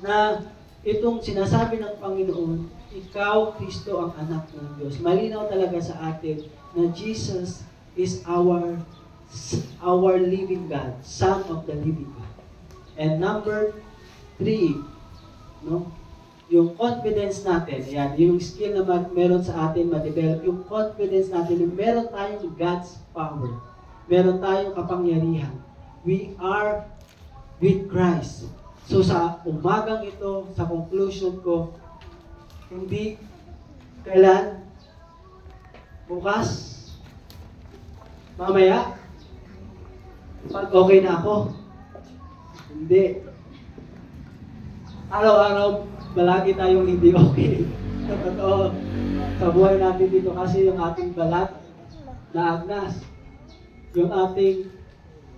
Na itong sinasabi ng Panginoon, ikaw, Kristo, ang anak ng Diyos. Malinaw talaga sa atin na Jesus is our living God, Son of the living God. And number 3, no? Yung confidence natin, yan, yung skill na meron sa atin ma-develop, yung confidence natin, yung meron tayong God's power. Meron tayong kapangyarihan. We are with Christ. So sa umagang ito, sa conclusion ko, hindi kailan, bukas, mamaya, pag okay na ako. Hindi. Araw-araw, balagi tayong hindi okay. Sa totoo, sa buhay natin dito kasi yung ating balat na agnas. Yung ating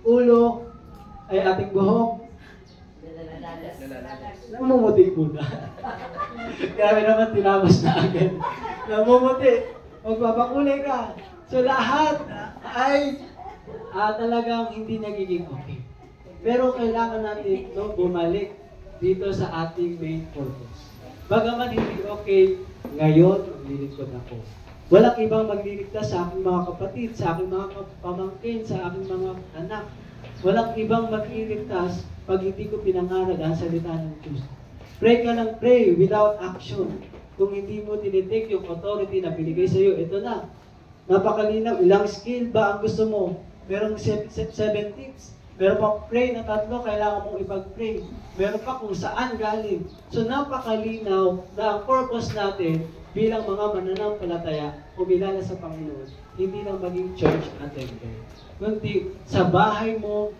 ulo ay ating buhok. Namumuti muna. Grabe naman, tinapos na agad. Namumuti. Magpapakulay ka. So lahat ay talagang hindi nagiging okay. Pero kailangan natin bumalik dito sa ating main purpose. Bagaman hindi okay, ngayon maglilingkod ako. Walang ibang magliligtas sa aking mga kapatid, sa aking mga pamangkin, sa aking mga anak. Walang ibang magliligtas pag hindi ko pinangarag ang salita ng Diyos. Pray ka ng pray without action. Kung hindi mo tinitake yung authority na binigay sa iyo, ito na. Napakalinaw. Ilang skill ba ang gusto mo? Merong 7 tips. Meron pang pray na 3, kailangan mong ipag-pray. Meron pa kung saan galing. So napakalinaw na ang purpose natin bilang mga mananampalataya, kumilala sa Panginoon, hindi lang maging church attender. Kundi sa bahay mo,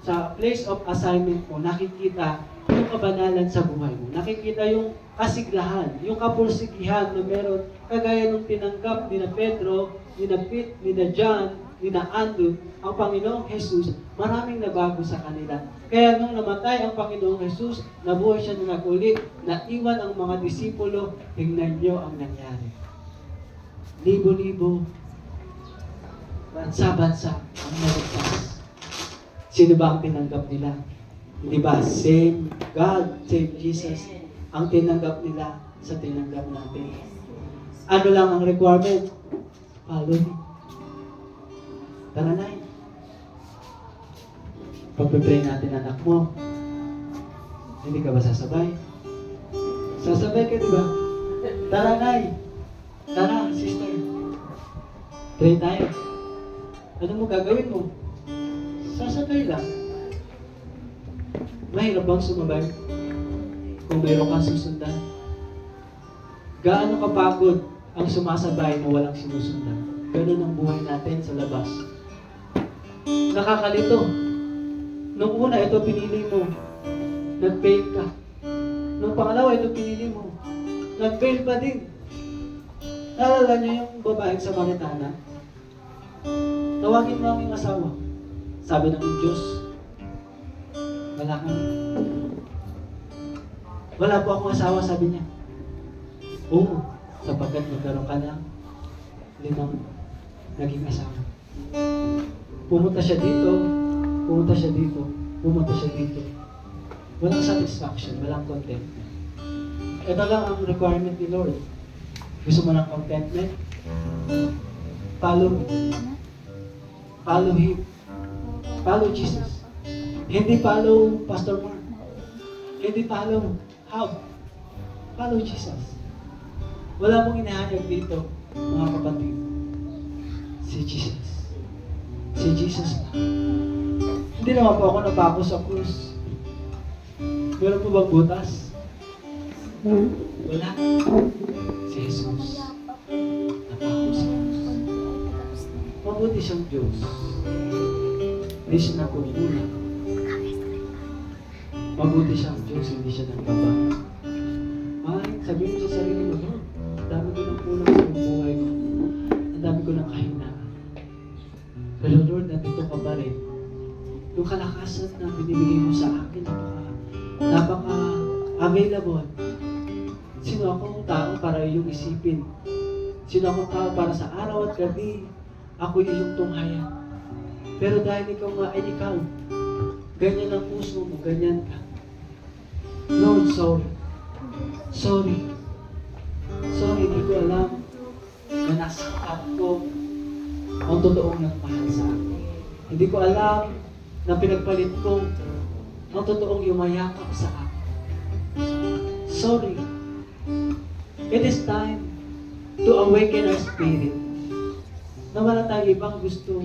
sa place of assignment mo, nakikita yung kabanalan sa buhay mo. Nakikita yung kasiglahan, yung kapursigihan na meron, kagaya nung tinanggap ni na Pedro, ni na Pete, ni na John, ni na Andrew, ang Panginoong Jesus, maraming nabago sa kanila. Kaya nung namatay ang Panginoong Jesus, nabuhay siya na nagulit, naiwan ang mga disipulo, tingnan niyo ang nangyari. Libo-libo, bansa-bansa ang naligtas. Sino ba ang tinanggap nila? Hindi ba? Same God, same Jesus, ang tinanggap nila sa tinanggap natin. Ano lang ang requirement? Follow me. Tara na. Pag-pray natin anak mo, hindi ka ba sasabay? Sasabay ka, di ba? Tara, Nay. Tara, sister. Try tayo. Ano mo gagawin mo? Sasabay lang. Mahirap bang sumabay? Kung mayroon kang susundan? Gaano kapagod ang sumasabay na walang sinusundan? Ganun ang buhay natin sa labas. Nakakalito. Nung una, ito pinili mo. Nag-fail ka. Nung pangalawa, ito pinili mo. Nag-fail pa din. Naalala niyo yung babaeng Samaritana? Tawagin mo ang iyong asawa. Sabi ng Diyos, wala kami. Wala po akong asawa, sabi niya. Oo, sapagkat magkaroon ka ng 5 naging asawa. Pumunta siya dito, pumunta siya dito, pumunta siya dito. Walang satisfaction, walang contentment. Ito lang ang requirement ni Lord. Gusto mo ng contentment? Follow me. Follow Him. Follow Jesus. Hindi follow Pastor Mark. Hindi follow Hub. Follow Jesus. Wala mong inahayag dito, mga kapatid. Si Jesus. Si Jesus na. Hindi naman po ako napako sa krus. Meron po bang butas? Wala. Si Jesus. Napako sa krus. Mabuti siyang Diyos. Hindi siya nagkukulang. Mabuti siyang Diyos, hindi siya nagbabago. Sabihin mo sa sarili mo, Lord, ang dami ko ng kulang sa buhay ko. Ang dami ko ng kahinaan. Pero Lord, nandito ka pa rin. Yung kalakasan na binibigay mo sa akin, napaka-available. Sino akong tao para iyong isipin? Sino akong tao para sa araw at gabi? Ako iyong tunghayan. Pero dahil ikaw nga ay ikaw, ganyan ang puso mo, ganyan ka. Lord, sorry. Sorry. Sorry, hindi ko alam na nasa heart ko ang totoong nagmahal sa akin. Hindi ko alam na pinagpalit ko ang totoong yumayakap sa akin. Sorry. It is time to awaken our spirit na wala tayong ibang gusto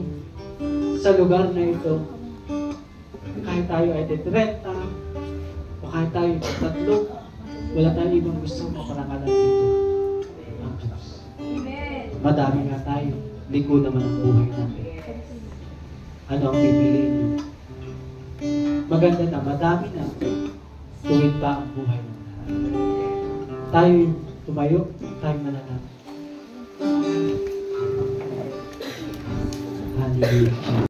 sa lugar na ito. Kahit tayo ay detrenta o kahit tayo ay tatlo, wala tayong ibang gusto maparangalan dito. Ang Diyos. Madami nga tayo. Liko naman ang buhay natin. Ano ang pipiliin mo? Maganda na, madami na. Tuwid pa ang buhay mo. Tayo tumayo, tayo mananap. Hallelujah.